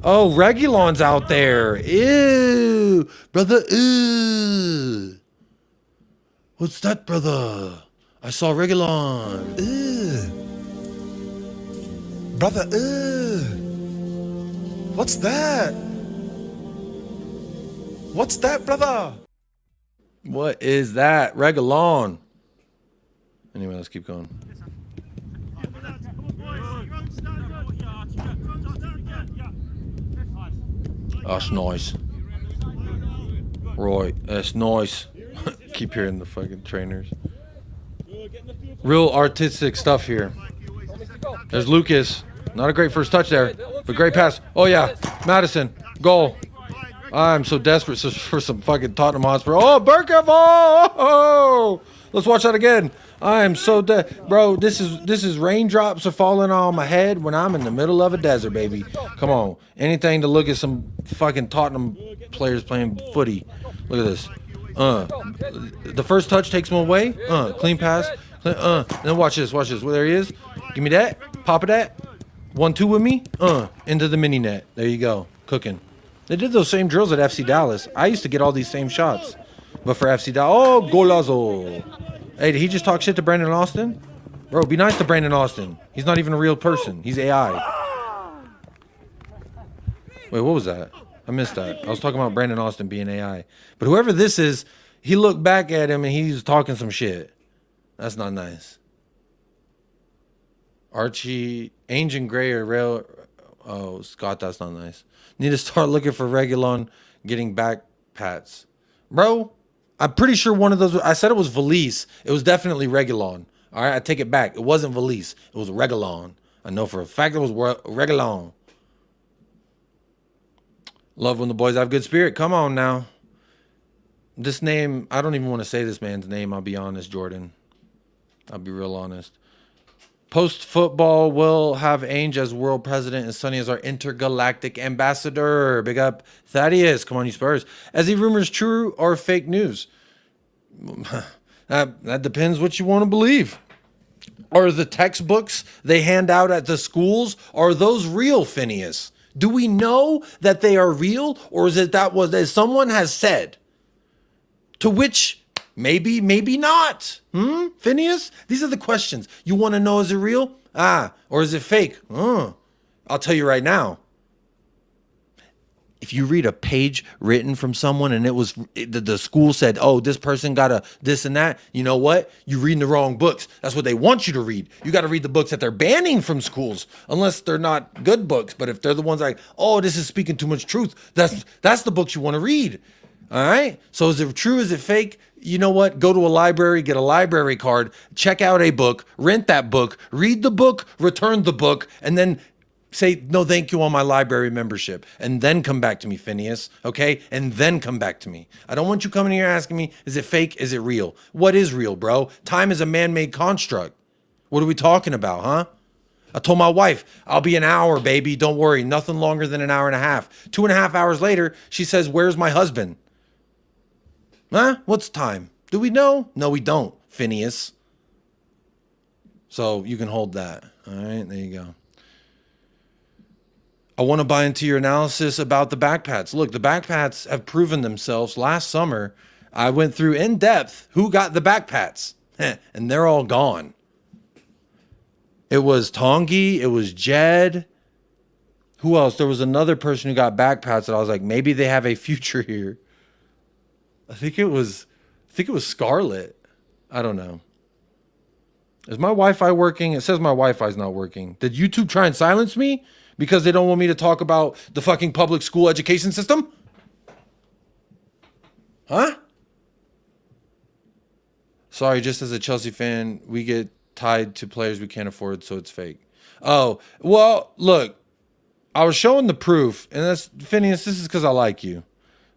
Oh, Regulon's out there. Ew. Brother, ew. What's that, brother? I saw Regulon. Ew. Brother, ew. What's that? What's that, brother? What is that? Regulon. Anyway, let's keep going. That's nice. Right, that's nice. Keep hearing the fucking trainers. Real artistic stuff here. There's Lucas. Not a great first touch there, but great pass. Oh, yeah. Madison. Goal. I'm so desperate for some fucking Tottenham Hotspur. Oh, Bergkamp. Oh! Let's watch that again. I am so bro. This is raindrops are falling on my head when I'm in the middle of a desert, baby. Come on, anything to look at some fucking Tottenham players playing footy. Look at this. The first touch takes him away. Clean pass. And then watch this. Watch this. Well, there he is. Give me that. Pop it that. 1-2 with me. Into the mini net. There you go. Cooking. They did those same drills at FC Dallas. I used to get all these same shots, but for FC Dallas, oh, golazo. Hey, did he just talk shit to Brandon Austin? Bro, be nice to Brandon Austin. He's not even a real person. He's AI. Wait, what was that? I missed that. I was talking about Brandon Austin being AI. But whoever this is, he looked back at him and he's talking some shit. That's not nice. Archie, Ancient Gray or Rail. Oh, Scott, that's not nice. Need to start looking for Regulon getting back pats. Bro, I'm pretty sure one of those, I said it was Valise. It was definitely Regulon. All right, I take it back. It wasn't Valise. It was Regulon. I know for a fact it was Regulon. Love when the boys have good spirit. Come on now. This name, I don't even want to say this man's name. I'll be honest, Jordan. I'll be real honest. Post-football, we'll have Ainge as world president and Sonny as our intergalactic ambassador. Big up Thaddeus. Come on, you Spurs. As the rumors true or fake news? That depends what you want to believe. Are the textbooks they hand out at the schools, are those real, Phineas? Do we know that they are real, or is it that was as someone has said? To which maybe, maybe not. Phineas? These are the questions. You want to know, is it real? Or is it fake? I'll tell you right now. If you read a page written from someone and it was the school said, oh, this person got a this and that, you know what? You're reading the wrong books. That's what they want you to read. You got to read the books that they're banning from schools, unless they're not good books. But if they're the ones like, oh, this is speaking too much truth, that's the books you want to read. All right. So is it true? Is it fake? You know what? Go to a library, get a library card, check out a book, rent that book, read the book, return the book, and then say, no, thank you on my library membership. And then come back to me, Phineas. Okay? And then come back to me. I don't want you coming here asking me, is it fake? Is it real? What is real, bro? Time is a man-made construct. What are we talking about, huh? I told my wife, I'll be an hour, baby. Don't worry. Nothing longer than an hour and a half. 2.5 hours later, she says, where's my husband? Huh? What's time? Do we know? No, we don't, Phineas. So you can hold that. All right, there you go. I want to buy into your analysis about the backpats. Look, the backpats have proven themselves. Last summer, I went through in depth who got the backpats, and they're all gone. It was Tongi. It was Jed. Who else? There was another person who got backpats that I was like, maybe they have a future here. I think it was Scarlett. I don't know. Is my Wi-Fi working? It says my Wi-Fi is not working. Did YouTube try and silence me because they don't want me to talk about the fucking public school education system? Huh? Sorry, just as a Chelsea fan, we get tied to players we can't afford, so it's fake. Oh, well, look, I was showing the proof, and that's, Phineas, this is because I like you.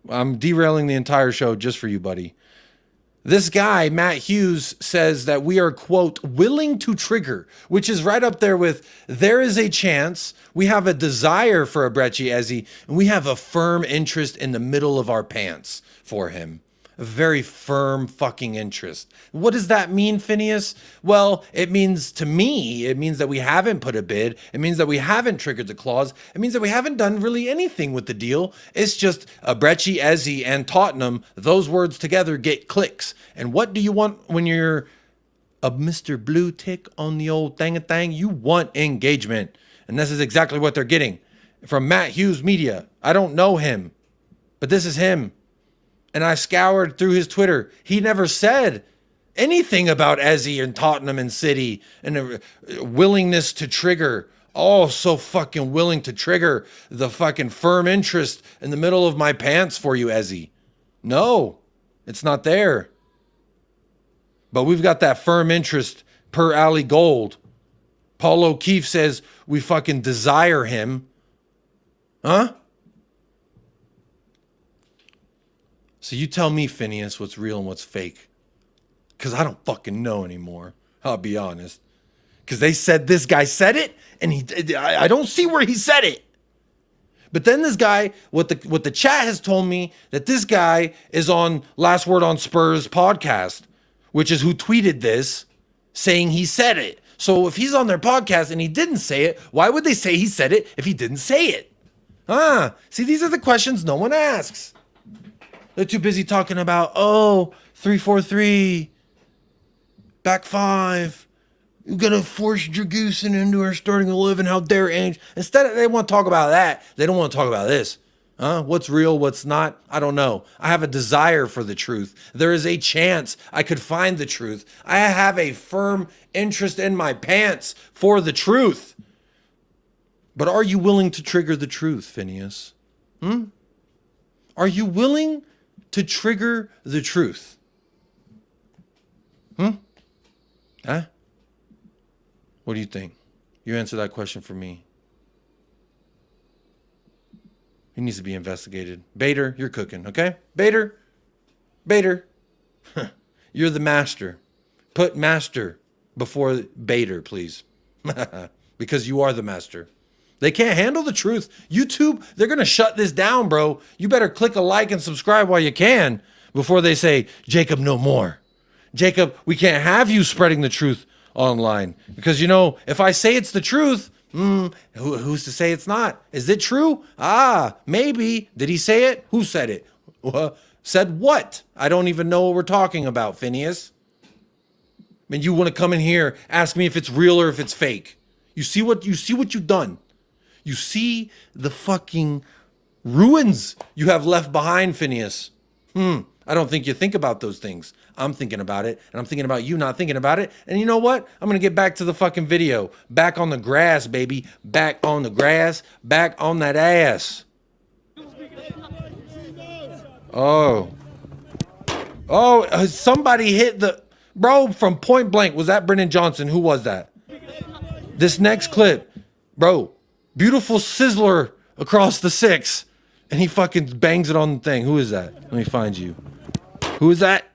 I'm derailing the entire show just for you, buddy. This guy, Matt Hughes, says that we are, quote, willing to trigger, which is right up there with there is a chance, we have a desire for Eberechi Eze, and we have a firm interest in the middle of our pants for him. A very firm fucking interest. What does that mean, Phineas? Well, it means to me, it means that we haven't put a bid. It means that we haven't triggered the clause. It means that we haven't done really anything with the deal. It's just Eberechi Eze and Tottenham. Those words together get clicks. And what do you want when you're a Mr. Blue Tick on the old thing? You want engagement. And this is exactly what they're getting from Matt Hughes Media. I don't know him, but this is him. And I scoured through his Twitter. He never said anything about Eze and Tottenham and City and a willingness to trigger. Oh, so fucking willing to trigger the fucking firm interest in the middle of my pants for you, Eze. No, it's not there. But we've got that firm interest per alley gold. Paul O'Keefe says we fucking desire him. Huh? So you tell me, Phineas, what's real and what's fake. Because I don't fucking know anymore. I'll be honest. Because they said this guy said it, and I don't see where he said it. But then this guy, what the chat has told me, that this guy is on Last Word on Spurs podcast, which is who tweeted this, saying he said it. So if he's on their podcast and he didn't say it, why would they say he said it if he didn't say it? See, these are the questions no one asks. They're too busy talking about, 3-4-3, back five. You're going to force Dragusin into our starting 11. How dare Ainge? Instead, they want to talk about that. They don't want to talk about this. What's real, what's not? I don't know. I have a desire for the truth. There is a chance I could find the truth. I have a firm interest in my pants for the truth. But are you willing to trigger the truth, Phineas? Are you willing to trigger the truth? Huh? What do you think? You answer that question for me. He needs to be investigated. Bader, you're cooking, okay? Bader. You're the master. Put master before Bader, please. Because you are the master. They can't handle the truth. YouTube, they're going to shut this down, bro. You better click a like and subscribe while you can before they say, Jacob, no more. Jacob, we can't have you spreading the truth online. Because, if I say it's the truth, who's to say it's not? Is it true? Maybe. Did he say it? Who said it? Said what? I don't even know what we're talking about, Phineas. You want to come in here, ask me if it's real or if it's fake. You see what you've done. You see the fucking ruins you have left behind, Phineas. I don't think you think about those things. I'm thinking about it, and I'm thinking about you not thinking about it. And you know what? I'm going to get back to the fucking video. Back on the grass, baby. Back on the grass. Back on that ass. Oh, somebody hit the... Bro, from point blank, was that Brennan Johnson? Who was that? This next clip, bro, beautiful sizzler across the 6, and he fucking bangs it on the thing. Who is that? Let me find you. Who is that?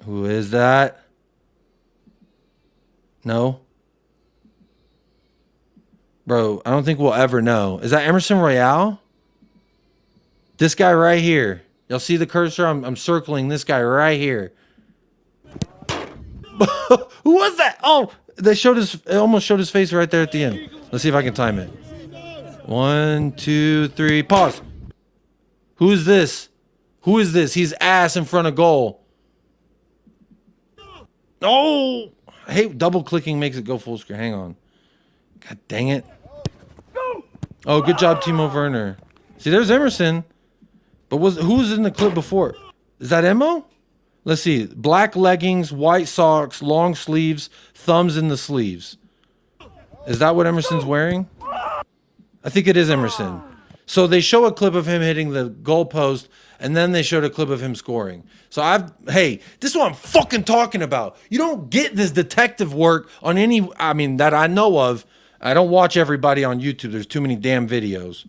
Who is that? No? Bro, I don't think we'll ever know. Is that Emerson Royale? This guy right here. Y'all see the cursor? I'm circling this guy right here. Who was that? Oh, it almost showed his face right there at the end. Let's see if I can time it. 1, 2, 3, pause. Who is this? Who is this? He's ass in front of goal. Oh, hey, double clicking makes it go full screen. Hang on. God dang it. Oh, good job, Timo Werner. See, there's Emerson. But who's in the clip before? Is that Emo? Let's see. Black leggings, white socks, long sleeves, thumbs in the sleeves. Is that what Emerson's wearing? I think it is Emerson. So they show a clip of him hitting the goalpost, and then they showed a clip of him scoring. So hey, this is what I'm fucking talking about. You don't get this detective work on that I know of. I don't watch everybody on YouTube. There's too many damn videos.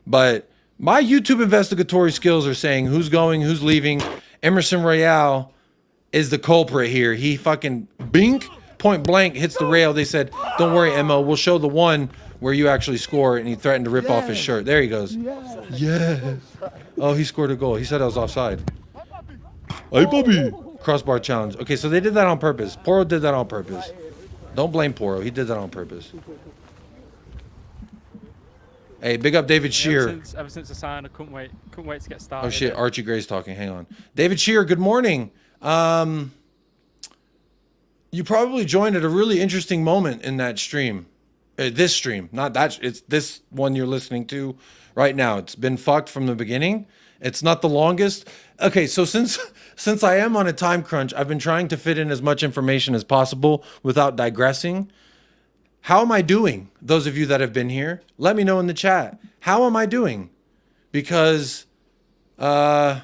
But my YouTube investigatory skills are saying who's going, who's leaving. Emerson Royale is the culprit here. He fucking point blank hits the rail. They said, don't worry, Emo, we'll show the one where you actually score, and he threatened to rip off his shirt. There he goes. Yes. Oh, he scored a goal. He said I was offside. Hey, Bobby. Crossbar challenge. Okay, so they did that on purpose. Poro did that on purpose. Don't blame Poro. He did that on purpose. Hey, big up David Shearer. Ever since I signed, I couldn't wait to get started. Oh shit, Archie Gray's talking. Hang on. David Shearer, good morning. You probably joined at a really interesting moment in that stream. This stream, not that. It's this one you're listening to right now. It's been fucked from the beginning. It's not the longest. Okay, so since I am on a time crunch, I've been trying to fit in as much information as possible without digressing. How am I doing? Those of you that have been here, let me know in the chat. How am I doing? Because, Jacob,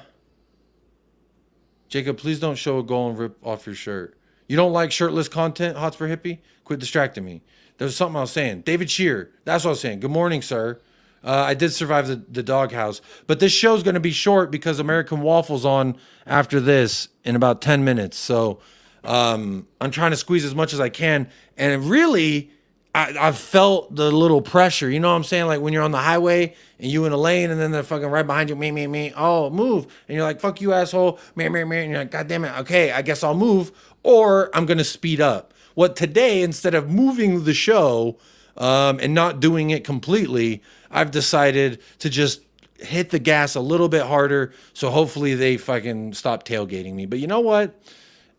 please don't show a goal and rip off your shirt. You don't like shirtless content, Hotspur Hippie? Quit distracting me. There was something I was saying. David Shear. That's what I was saying. Good morning, sir. I did survive the doghouse. But this show's going to be short because American Waffle's on after this in about 10 minutes. So I'm trying to squeeze as much as I can. And really, I've felt the little pressure. You know what I'm saying? Like when you're on the highway and you in a lane and then they're fucking right behind you. Me. Oh, move. And you're like, fuck you, asshole. Me. And you're like, God damn it. Okay, I guess I'll move. Or I'm going to speed up. What today, instead of moving the show and not doing it completely, I've decided to just hit the gas a little bit harder. So hopefully they fucking stop tailgating me. But you know what?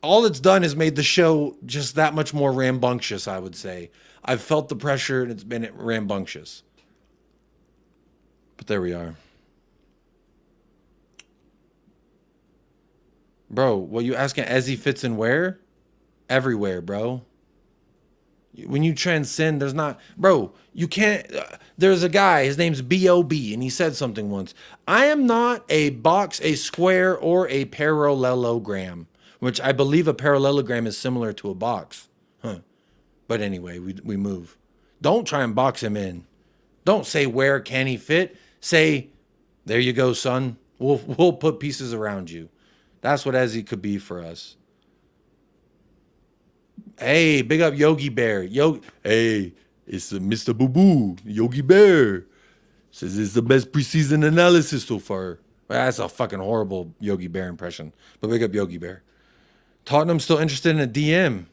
All it's done is made the show just that much more rambunctious, I would say. I've felt the pressure and it's been rambunctious. But there we are. Bro, what you asking Ezzy fits in where? Everywhere, bro. When you transcend, there's not... Bro, you can't... there's a guy, his name's B.O.B., and he said something once. I am not a box, a square, or a parallelogram, which I believe a parallelogram is similar to a box. Huh. But anyway, we move. Don't try and box him in. Don't say, where can he fit? Say, there you go, son. We'll put pieces around you. That's what Ezzy could be for us. Hey, big up Yogi Bear. Hey, it's Mr. Boo Boo, Yogi Bear. Says it's the best preseason analysis so far. That's a fucking horrible Yogi Bear impression. But big up Yogi Bear. Tottenham still interested in a DM.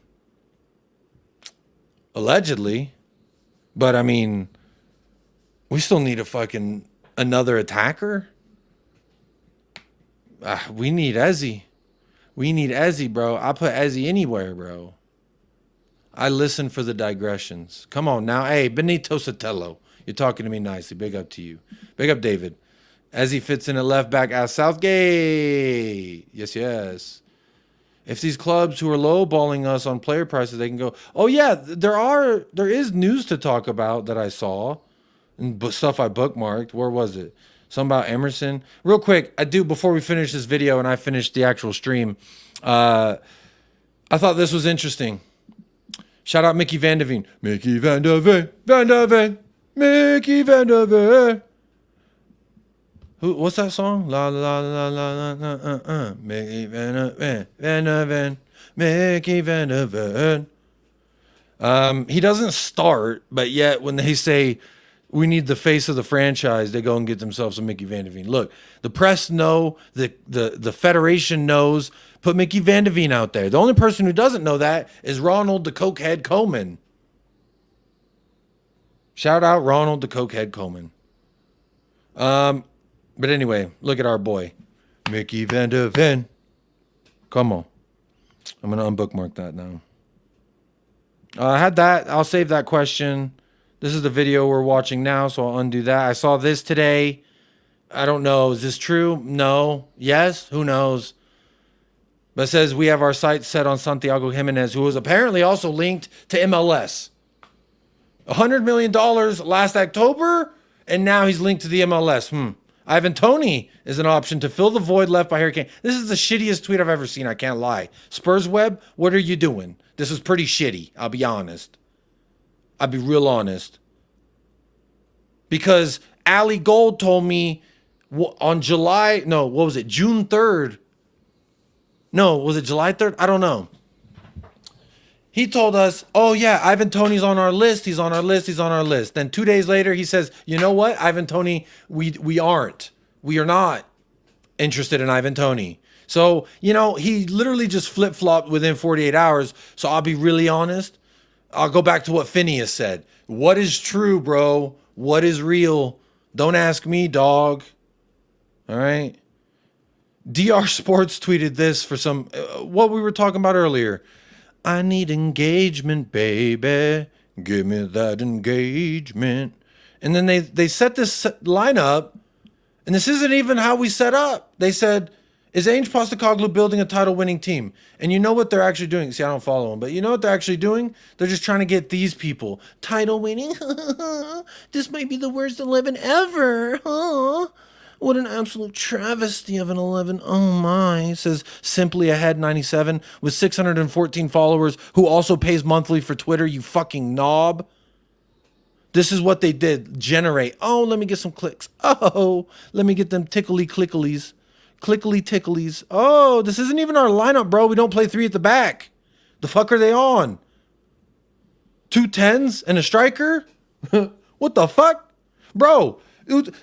Allegedly. But I mean, we still need a fucking another attacker. We need Ezzy. We need Ezzy, bro. I put Ezzy anywhere, bro. I listen for the digressions. Come on now. Hey, Benito Sotelo. You're talking to me nicely. Big up to you. Big up, David. Ezzy fits in at left back as Southgate. Yes. If these clubs who are lowballing us on player prices, they can go. Oh yeah, there is news to talk about that I saw, and stuff I bookmarked. Where was it? Something about Emerson. Real quick, before we finish this video and I finish the actual stream. I thought this was interesting. Shout out Mickey Van de Veen. Mickey Van de Veen, Mickey Van de Veen. What's that song? La la la la la Mickey Van de Veen, Mickey Van de Veen. He doesn't start, but yet when they say we need the face of the franchise, they go and get themselves a Mickey Van de Veen. Look, the press know, the federation knows. Put Mickey Van de Veen out there. The only person who doesn't know that is Ronald the Cokehead Coleman. Shout out Ronald the Cokehead Coleman. But anyway, look at our boy, Mickey Van de Veen. Come on. I'm going to unbookmark that now. I had that. I'll save that question. This is the video we're watching now, so I'll undo that. I saw this today. I don't know. Is this true? No. Yes? Who knows? But it says we have our sights set on Santiago Jimenez, who was apparently also linked to MLS. $100 million last October, and now he's linked to the MLS. Ivan Toney is an option to fill the void left by Hurricane. This is the shittiest tweet I've ever seen. I can't lie. Spurs Web, what are you doing? This is pretty shitty. I'll be honest. I'll be real honest. Because Ali Gold told me on June 3rd. No, was it July 3rd? I don't know. He told us, oh yeah, Ivan Toney's on our list. He's on our list. He's on our list. Then 2 days later, he says, you know what? Ivan Toney, we aren't. We are not interested in Ivan Toney. So, he literally just flip-flopped within 48 hours. So I'll be really honest. I'll go back to what Phineas said. What is true, bro? What is real? Don't ask me, dog. All right? DR Sports tweeted this for some... what we were talking about earlier. I need engagement, baby. Give me that engagement. And then they set this lineup, and this isn't even how we set up. They said, is Ainge Postecoglou building a title-winning team? And you know what they're actually doing? See, I don't follow them, but you know what they're actually doing? They're just trying to get these people. Title-winning? This might be the worst 11 ever. Huh? What an absolute travesty of an 11. Oh my, says Simply Ahead 97 with 614 followers who also pays monthly for Twitter, you fucking knob. This is what they did. Generate. Oh, let me get some clicks. Oh, let me get them tickly clicklies. Clickly ticklies. Oh, this isn't even our lineup, bro. We don't play 3 at the back. The fuck are they on? 2 10s and a striker? What the fuck? Bro,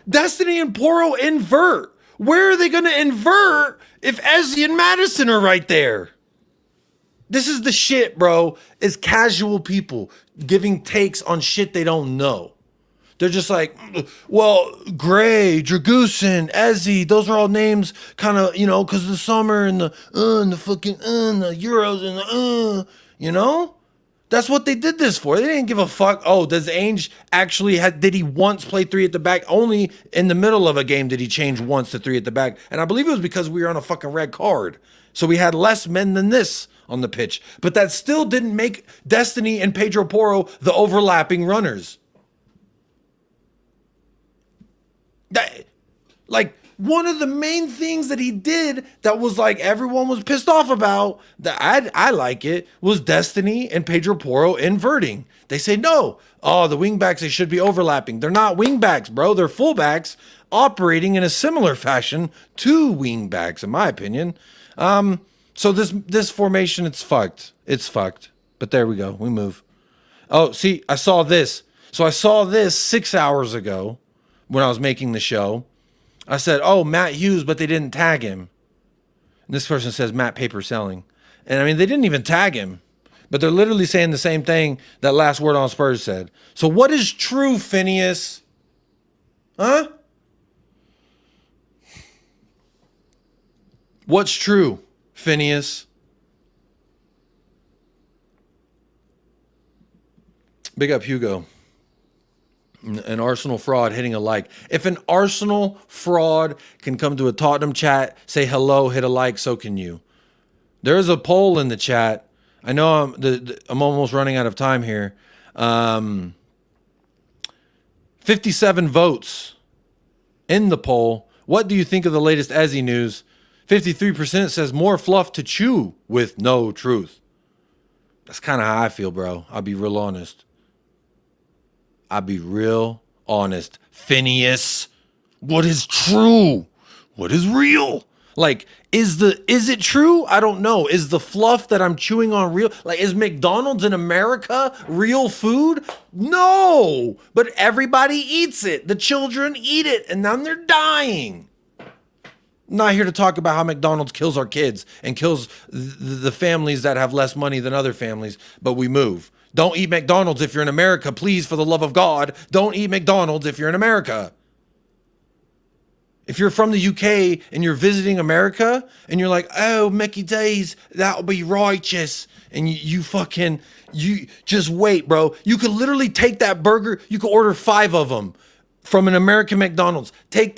Destiny and Poro invert. Where are they going to invert if Ezzy and Madison are right there? This is the shit, bro, is casual people giving takes on shit they don't know. They're just like, well, Gray, Dragusin, Ezzy, those are all names kind of, you know, because the summer and the fucking, the Euros and the, you know? That's what they did this for. They didn't give a fuck. Oh, does Ainge actually, did he once play 3 at the back? Only in the middle of a game did he change once to 3 at the back. And I believe it was because we were on a fucking red card. So we had less men than this on the pitch. But that still didn't make Destiny and Pedro Porro the overlapping runners. That, like, one of the main things that he did that was like everyone was pissed off about, that I like it, was Destiny and Pedro Porro inverting. They say, no, oh, the wingbacks, they should be overlapping. They're not wingbacks, bro. They're fullbacks operating in a similar fashion to wingbacks, in my opinion. So this formation, it's fucked. It's fucked. But there we go. We move. Oh, see, I saw this. So I saw this 6 hours ago when I was making the show. I said, oh, Matt Hughes, but they didn't tag him. And this person says Matt Paper Selling. And I mean, they didn't even tag him. But they're literally saying the same thing that Last Word on Spurs said. So what is true, Phineas? Huh? What's true, Phineas? Big up Hugo. An Arsenal fraud hitting a like. If an Arsenal fraud can come to a Tottenham chat, say hello, hit a like, so can you. There is a poll in the chat. I know I'm almost running out of time here. 57 votes in the poll. What do you think of the latest Ezzy news? 53% says more fluff to chew with no truth. That's kind of how I feel, bro. I'll be real honest. Phineas, what is true? What is real? Like, is it true? I don't know. Is the fluff that I'm chewing on real? Like, is McDonald's in America real food? No, but everybody eats it. The children eat it, and then they're dying. I'm not here to talk about how McDonald's kills our kids and kills the families that have less money than other families, but we move. Don't eat McDonald's if you're in America. Please, for the love of God, don't eat McDonald's if you're in America. If you're from the UK and you're visiting America and you're like, oh, Mickey D's, that'll be righteous. And you just wait, bro. You could literally take that burger. You could order 5 of them from an American McDonald's. Take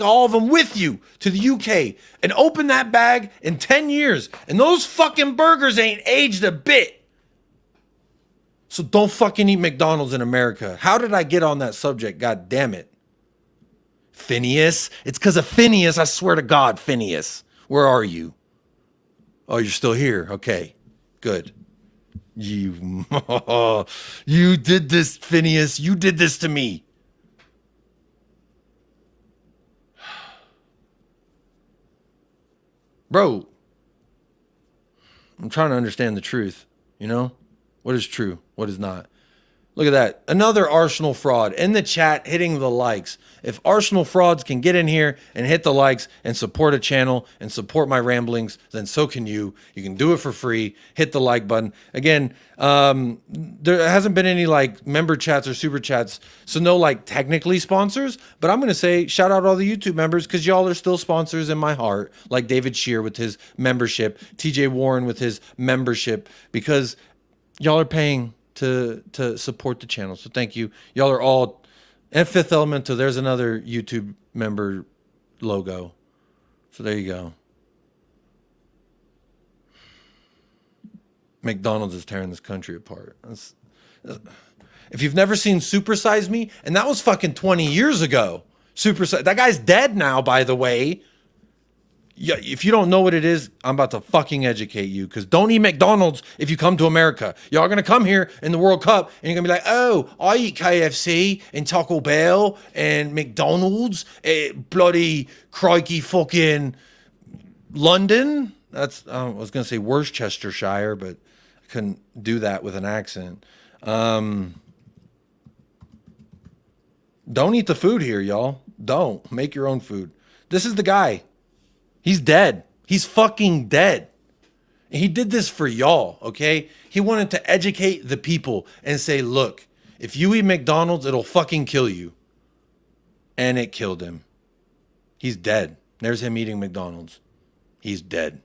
all of them with you to the UK and open that bag in 10 years. And those fucking burgers ain't aged a bit. So don't fucking eat McDonald's in America. How did I get on that subject? God damn it. Phineas. It's because of Phineas. I swear to God, Phineas. Where are you? Oh, you're still here. Okay, good. You did this, Phineas. You did this to me. Bro, I'm trying to understand the truth, you know? What is true? What is not? Look at that. Another Arsenal fraud in the chat hitting the likes. If Arsenal frauds can get in here and hit the likes and support a channel and support my ramblings, then so can you. You can do it for free. Hit the like button. Again, there hasn't been any like member chats or super chats, so no like technically sponsors, but I'm going to say shout out all the YouTube members because y'all are still sponsors in my heart, like David Shear with his membership, TJ Warren with his membership, because y'all are paying to support the channel. So thank you. Y'all are all, and Fifth Elemental, there's another YouTube member logo. So there you go. McDonald's is tearing this country apart. If you've never seen Super Size Me, and that was fucking 20 years ago. That guy's dead now, by the way. Yeah, if you don't know what it is, I'm about to fucking educate you. Because don't eat McDonald's if you come to America. Y'all gonna come here in the World Cup and you're gonna be like, oh, I eat KFC and Taco Bell and McDonald's, bloody crikey fucking London. That's I was gonna say Worcestershire, but I couldn't do that with an accent. Don't eat the food here, y'all. Don't make your own food. This is the guy. He's dead. He's fucking dead. And he did this for y'all, okay? He wanted to educate the people and say, look, if you eat McDonald's, it'll fucking kill you. And it killed him. He's dead. There's him eating McDonald's. He's dead.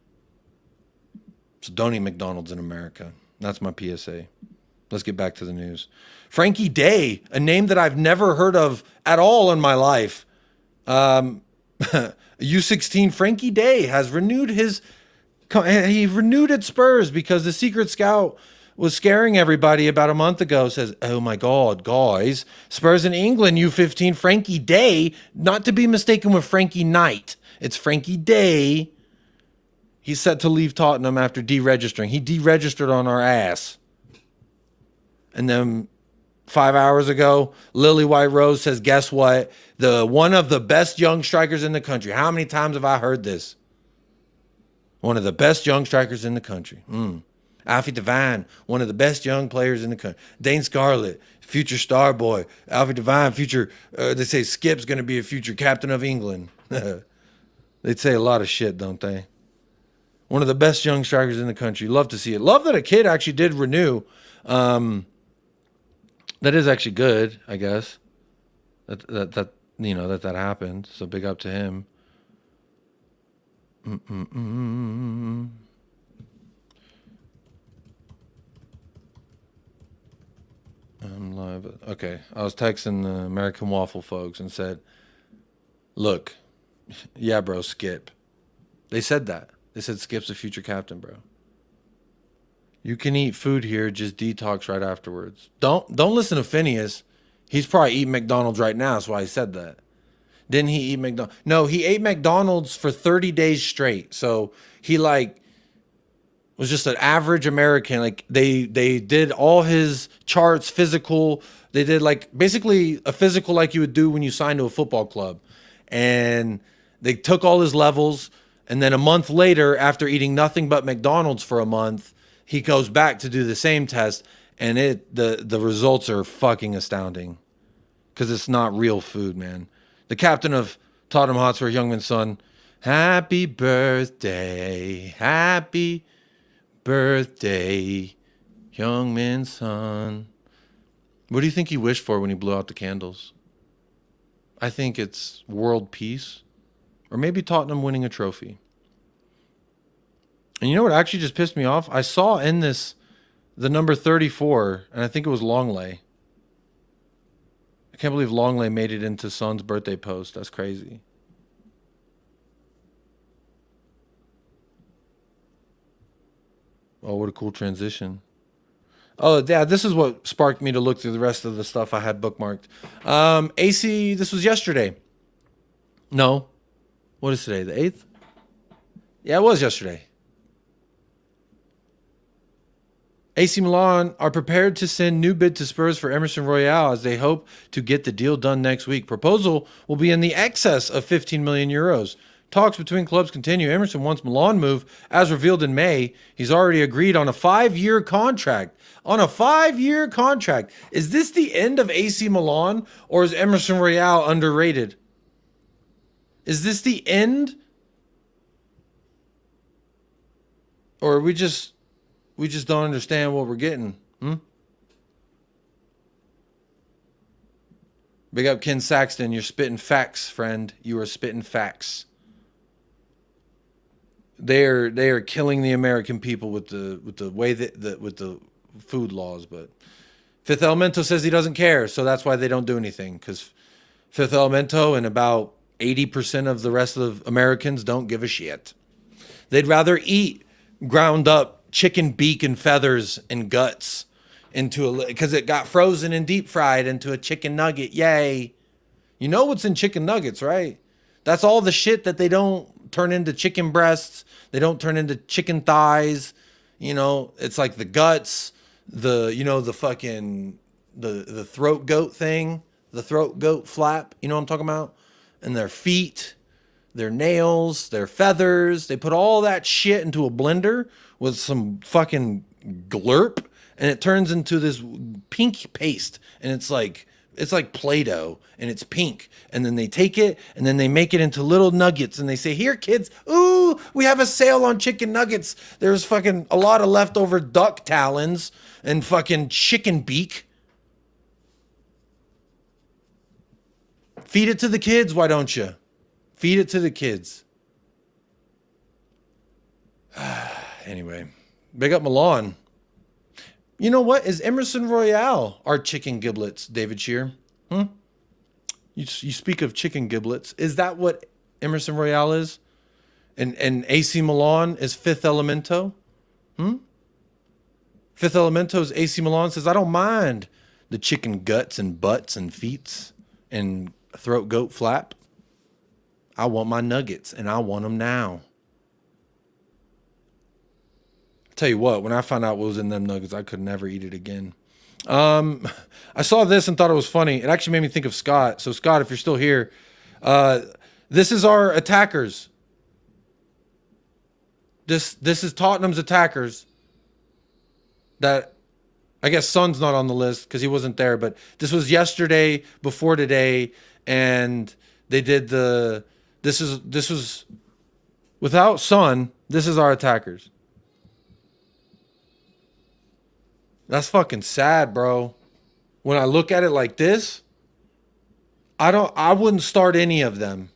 So don't eat McDonald's in America. That's my PSA. Let's get back to the news. Frankie Day, a name that I've never heard of at all in my life. U16 Frankie Day has renewed he renewed at Spurs because the secret scout was scaring everybody about a month ago. Says, oh my God, guys, Spurs in England, U15 Frankie Day, not to be mistaken with Frankie Knight. It's Frankie Day. He's set to leave Tottenham after deregistering. He deregistered on our ass. And then 5 hours ago, Lily White Rose says, guess what? One of the best young strikers in the country. How many times have I heard this? One of the best young strikers in the country. Alfie Devine, one of the best young players in the country. Dane Scarlett, future star boy. Alfie Devine, future, they say Skip's going to be a future captain of England. They'd say a lot of shit, don't they? One of the best young strikers in the country. Love to see it. Love that a kid actually did renew. That is actually good, I guess. That happened. So big up to him. I'm live. Okay, I was texting the American Waffle folks and said, "Look, yeah, bro, Skip." They said that. They said Skip's a future captain, bro. You can eat food here, just detox right afterwards. Don't listen to Phineas. He's probably eating McDonald's right now. That's why he said that. Didn't he eat McDonald's? No, he ate McDonald's for 30 days straight. So he was just an average American. Like they did all his charts, physical. They did basically a physical like you would do when you sign to a football club. And they took all his levels. And then a month later, after eating nothing but McDonald's for a month, he goes back to do the same test, and the results are fucking astounding because it's not real food, man. The captain of Tottenham Hotspur, Heung-min's son, happy birthday, Heung-min's son. What do you think he wished for when he blew out the candles? I think it's world peace, or maybe Tottenham winning a trophy. And you know what actually just pissed me off? I saw in this the number 34, and I think it was Longley. I can't believe Longley made it into Son's birthday post. That's crazy. Oh, what a cool transition. Oh, yeah, this is what sparked me to look through the rest of the stuff I had bookmarked. AC, this was yesterday. No. What is today, the 8th? Yeah, it was yesterday. AC Milan are prepared to send new bid to Spurs for Emerson Royale as they hope to get the deal done next week. Proposal will be in the excess of 15 million euros. Talks between clubs continue. Emerson wants Milan move. As revealed in May, he's already agreed on a 5-year contract. On a 5-year contract. Is this the end of AC Milan, or is Emerson Royale underrated? Is this the end? Or we just don't understand what we're getting. Big up Ken Saxton. You're spitting facts, friend. You are spitting facts. They are killing the American people with the way that with the food laws. But Fifth Elemento says he doesn't care, so that's why they don't do anything. Because Fifth Elemento and about 80% of the rest of Americans don't give a shit. They'd rather eat ground up chicken beak and feathers and guts because it got frozen and deep fried into a chicken nugget. Yay. You know what's in chicken nuggets, right? That's all the shit that they don't turn into chicken breasts. They don't turn into chicken thighs. You know, it's like the guts, the fucking, the throat goat thing, the throat goat flap. You know what I'm talking about? And their feet, their nails, their feathers. They put all that shit into a blender with some fucking glurp, and it turns into this pink paste. And it's like Play-Doh, and it's pink. And then they take it and then they make it into little nuggets, and they say, here kids, ooh, we have a sale on chicken nuggets. There's fucking a lot of leftover duck talons and fucking chicken beak. Feed it to the kids, why don't you? Feed it to the kids. Anyway, big up Milan. You know what? Is Emerson Royale our chicken giblets, David Shear? You speak of chicken giblets. Is that what Emerson Royale is? And AC Milan is Fifth Elemento? Fifth Elemento is AC Milan says, I don't mind the chicken guts and butts and feets and throat goat flap. I want my nuggets, and I want them now. Tell you what, when I found out what was in them nuggets, I could never eat it again. I saw this and thought it was funny. It actually made me think of Scott. So Scott, if you're still here, this is our attackers. This is Tottenham's attackers. That, I guess Son's not on the list because he wasn't there, but this was yesterday before today, and they did this was without Son. This is our attackers. That's fucking sad, bro. When I look at it like this, I wouldn't start any of them.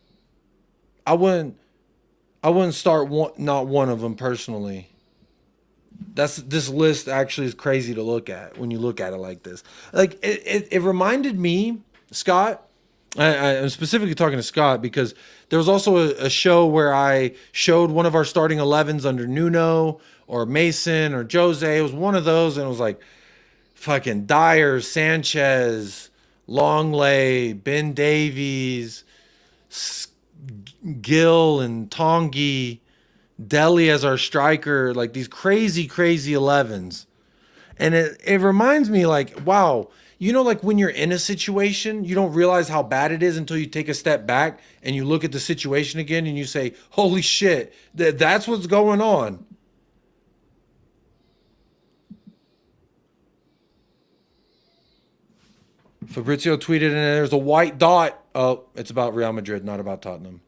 I wouldn't start not one of them personally. This list actually is crazy to look at when you look at it like this. Like it reminded me, Scott, I'm specifically talking to Scott because there was also a show where I showed one of our starting 11s under Nuno or Mason or Jose. It was one of those, and it was like fucking Dyer, Sanchez, Longley, Ben Davies, Gill and Tongi, Deli as our striker, like these crazy 11s. And it reminds me like, wow, you know, like when you're in a situation, you don't realize how bad it is until you take a step back and you look at the situation again and you say, holy shit, that's what's going on. Fabrizio tweeted, and there's a white dot. Oh, it's about Real Madrid, not about Tottenham.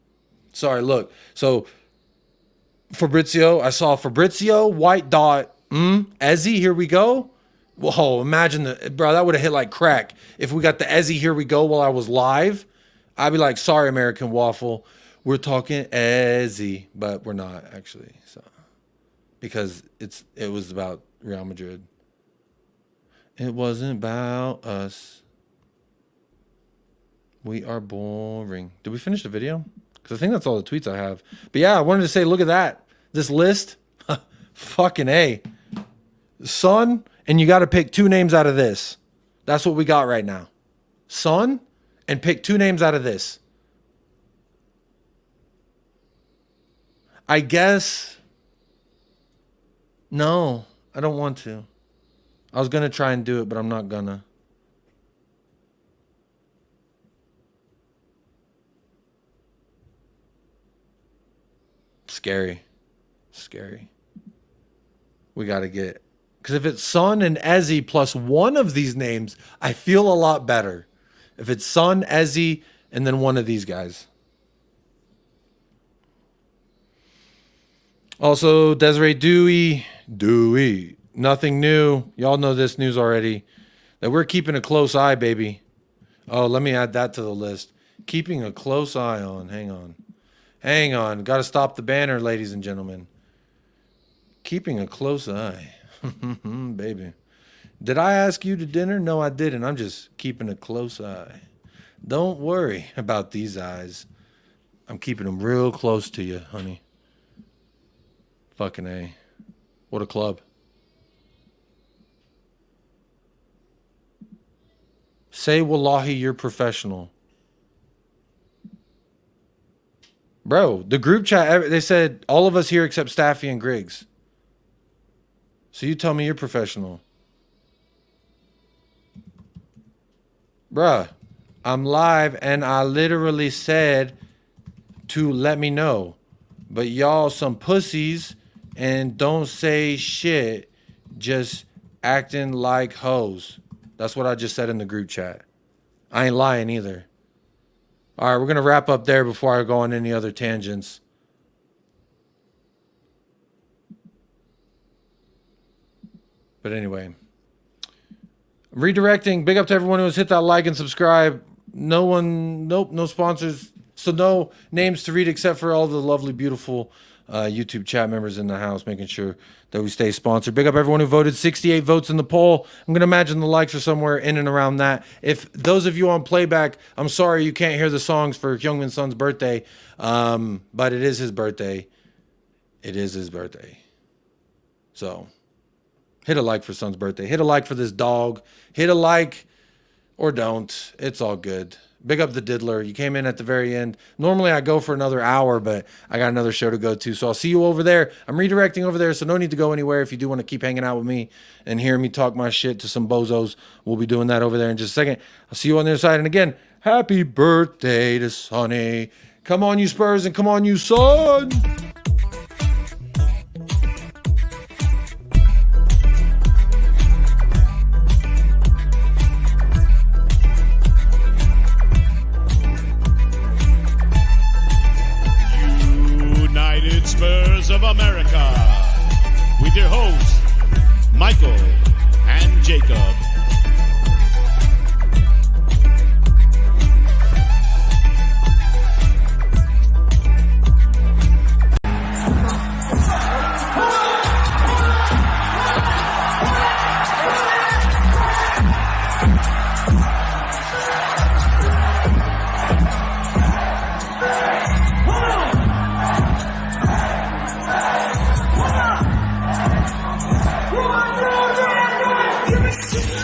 Sorry, look. So, I saw Fabrizio, white dot. Ezzy, here we go. Whoa, imagine bro, that would have hit like crack. If we got the Ezzy, here we go while I was live, I'd be like, sorry, American Waffle. We're talking Ezzy, but we're not actually. So, because it was about Real Madrid. It wasn't about us. We are boring. Did we finish the video? Because I think that's all the tweets I have. But yeah, I wanted to say, look at that. This list. Fucking A. Son, and you got to pick two names out of this. That's what we got right now. Son, and pick two names out of this. I guess. No, I don't want to. I was going to try and do it, but I'm not gonna. Scary. We got to get... Because if it's Son and Ezzy plus one of these names, I feel a lot better. If it's Son, Ezzy, and then one of these guys. Also, Desiree Dewey. Nothing new. Y'all know this news already. That we're keeping a close eye, baby. Oh, let me add that to the list. Keeping a close eye on. Hang on. Got to stop the banner, ladies and gentlemen. Keeping a close eye. Baby. Did I ask you to dinner? No, I didn't. I'm just keeping a close eye. Don't worry about these eyes. I'm keeping them real close to you, honey. Fucking A. What a club. Say, wallahi, you're professional. Bro, the group chat, they said all of us here except Staffy and Griggs. So you tell me you're professional. Bruh, I'm live and I literally said to let me know. But y'all some pussies and don't say shit, just acting like hoes. That's what I just said in the group chat. I ain't lying either. All right, we're going to wrap up there before I go on any other tangents. But anyway, I'm redirecting. Big up to everyone who has hit that like and subscribe. No sponsors. So no names to read except for all the lovely, beautiful YouTube chat members in the house, making sure that we stay sponsored. Big up everyone who voted. 68 votes in the poll. I'm going to imagine the likes are somewhere in and around that. If those of you on playback, I'm sorry you can't hear the songs for Heung-min's son's birthday, but it is his birthday. It is his birthday. So hit a like for son's birthday. Hit a like for this dog. Hit a like or don't. It's all good. Big up the diddler. You came in at the very end. Normally I go for another hour, but I got another show to go to. So I'll see you over there. I'm redirecting over there, so no need to go anywhere. If you do want to keep hanging out with me and hear me talk my shit to some bozos, we'll be doing that over there in just a second. I'll see you on the other side. And again, happy birthday to Sonny. Come on, you Spurs, and come on, you Son. Spurs of America, with your hosts, Michael and Jacob. Give it to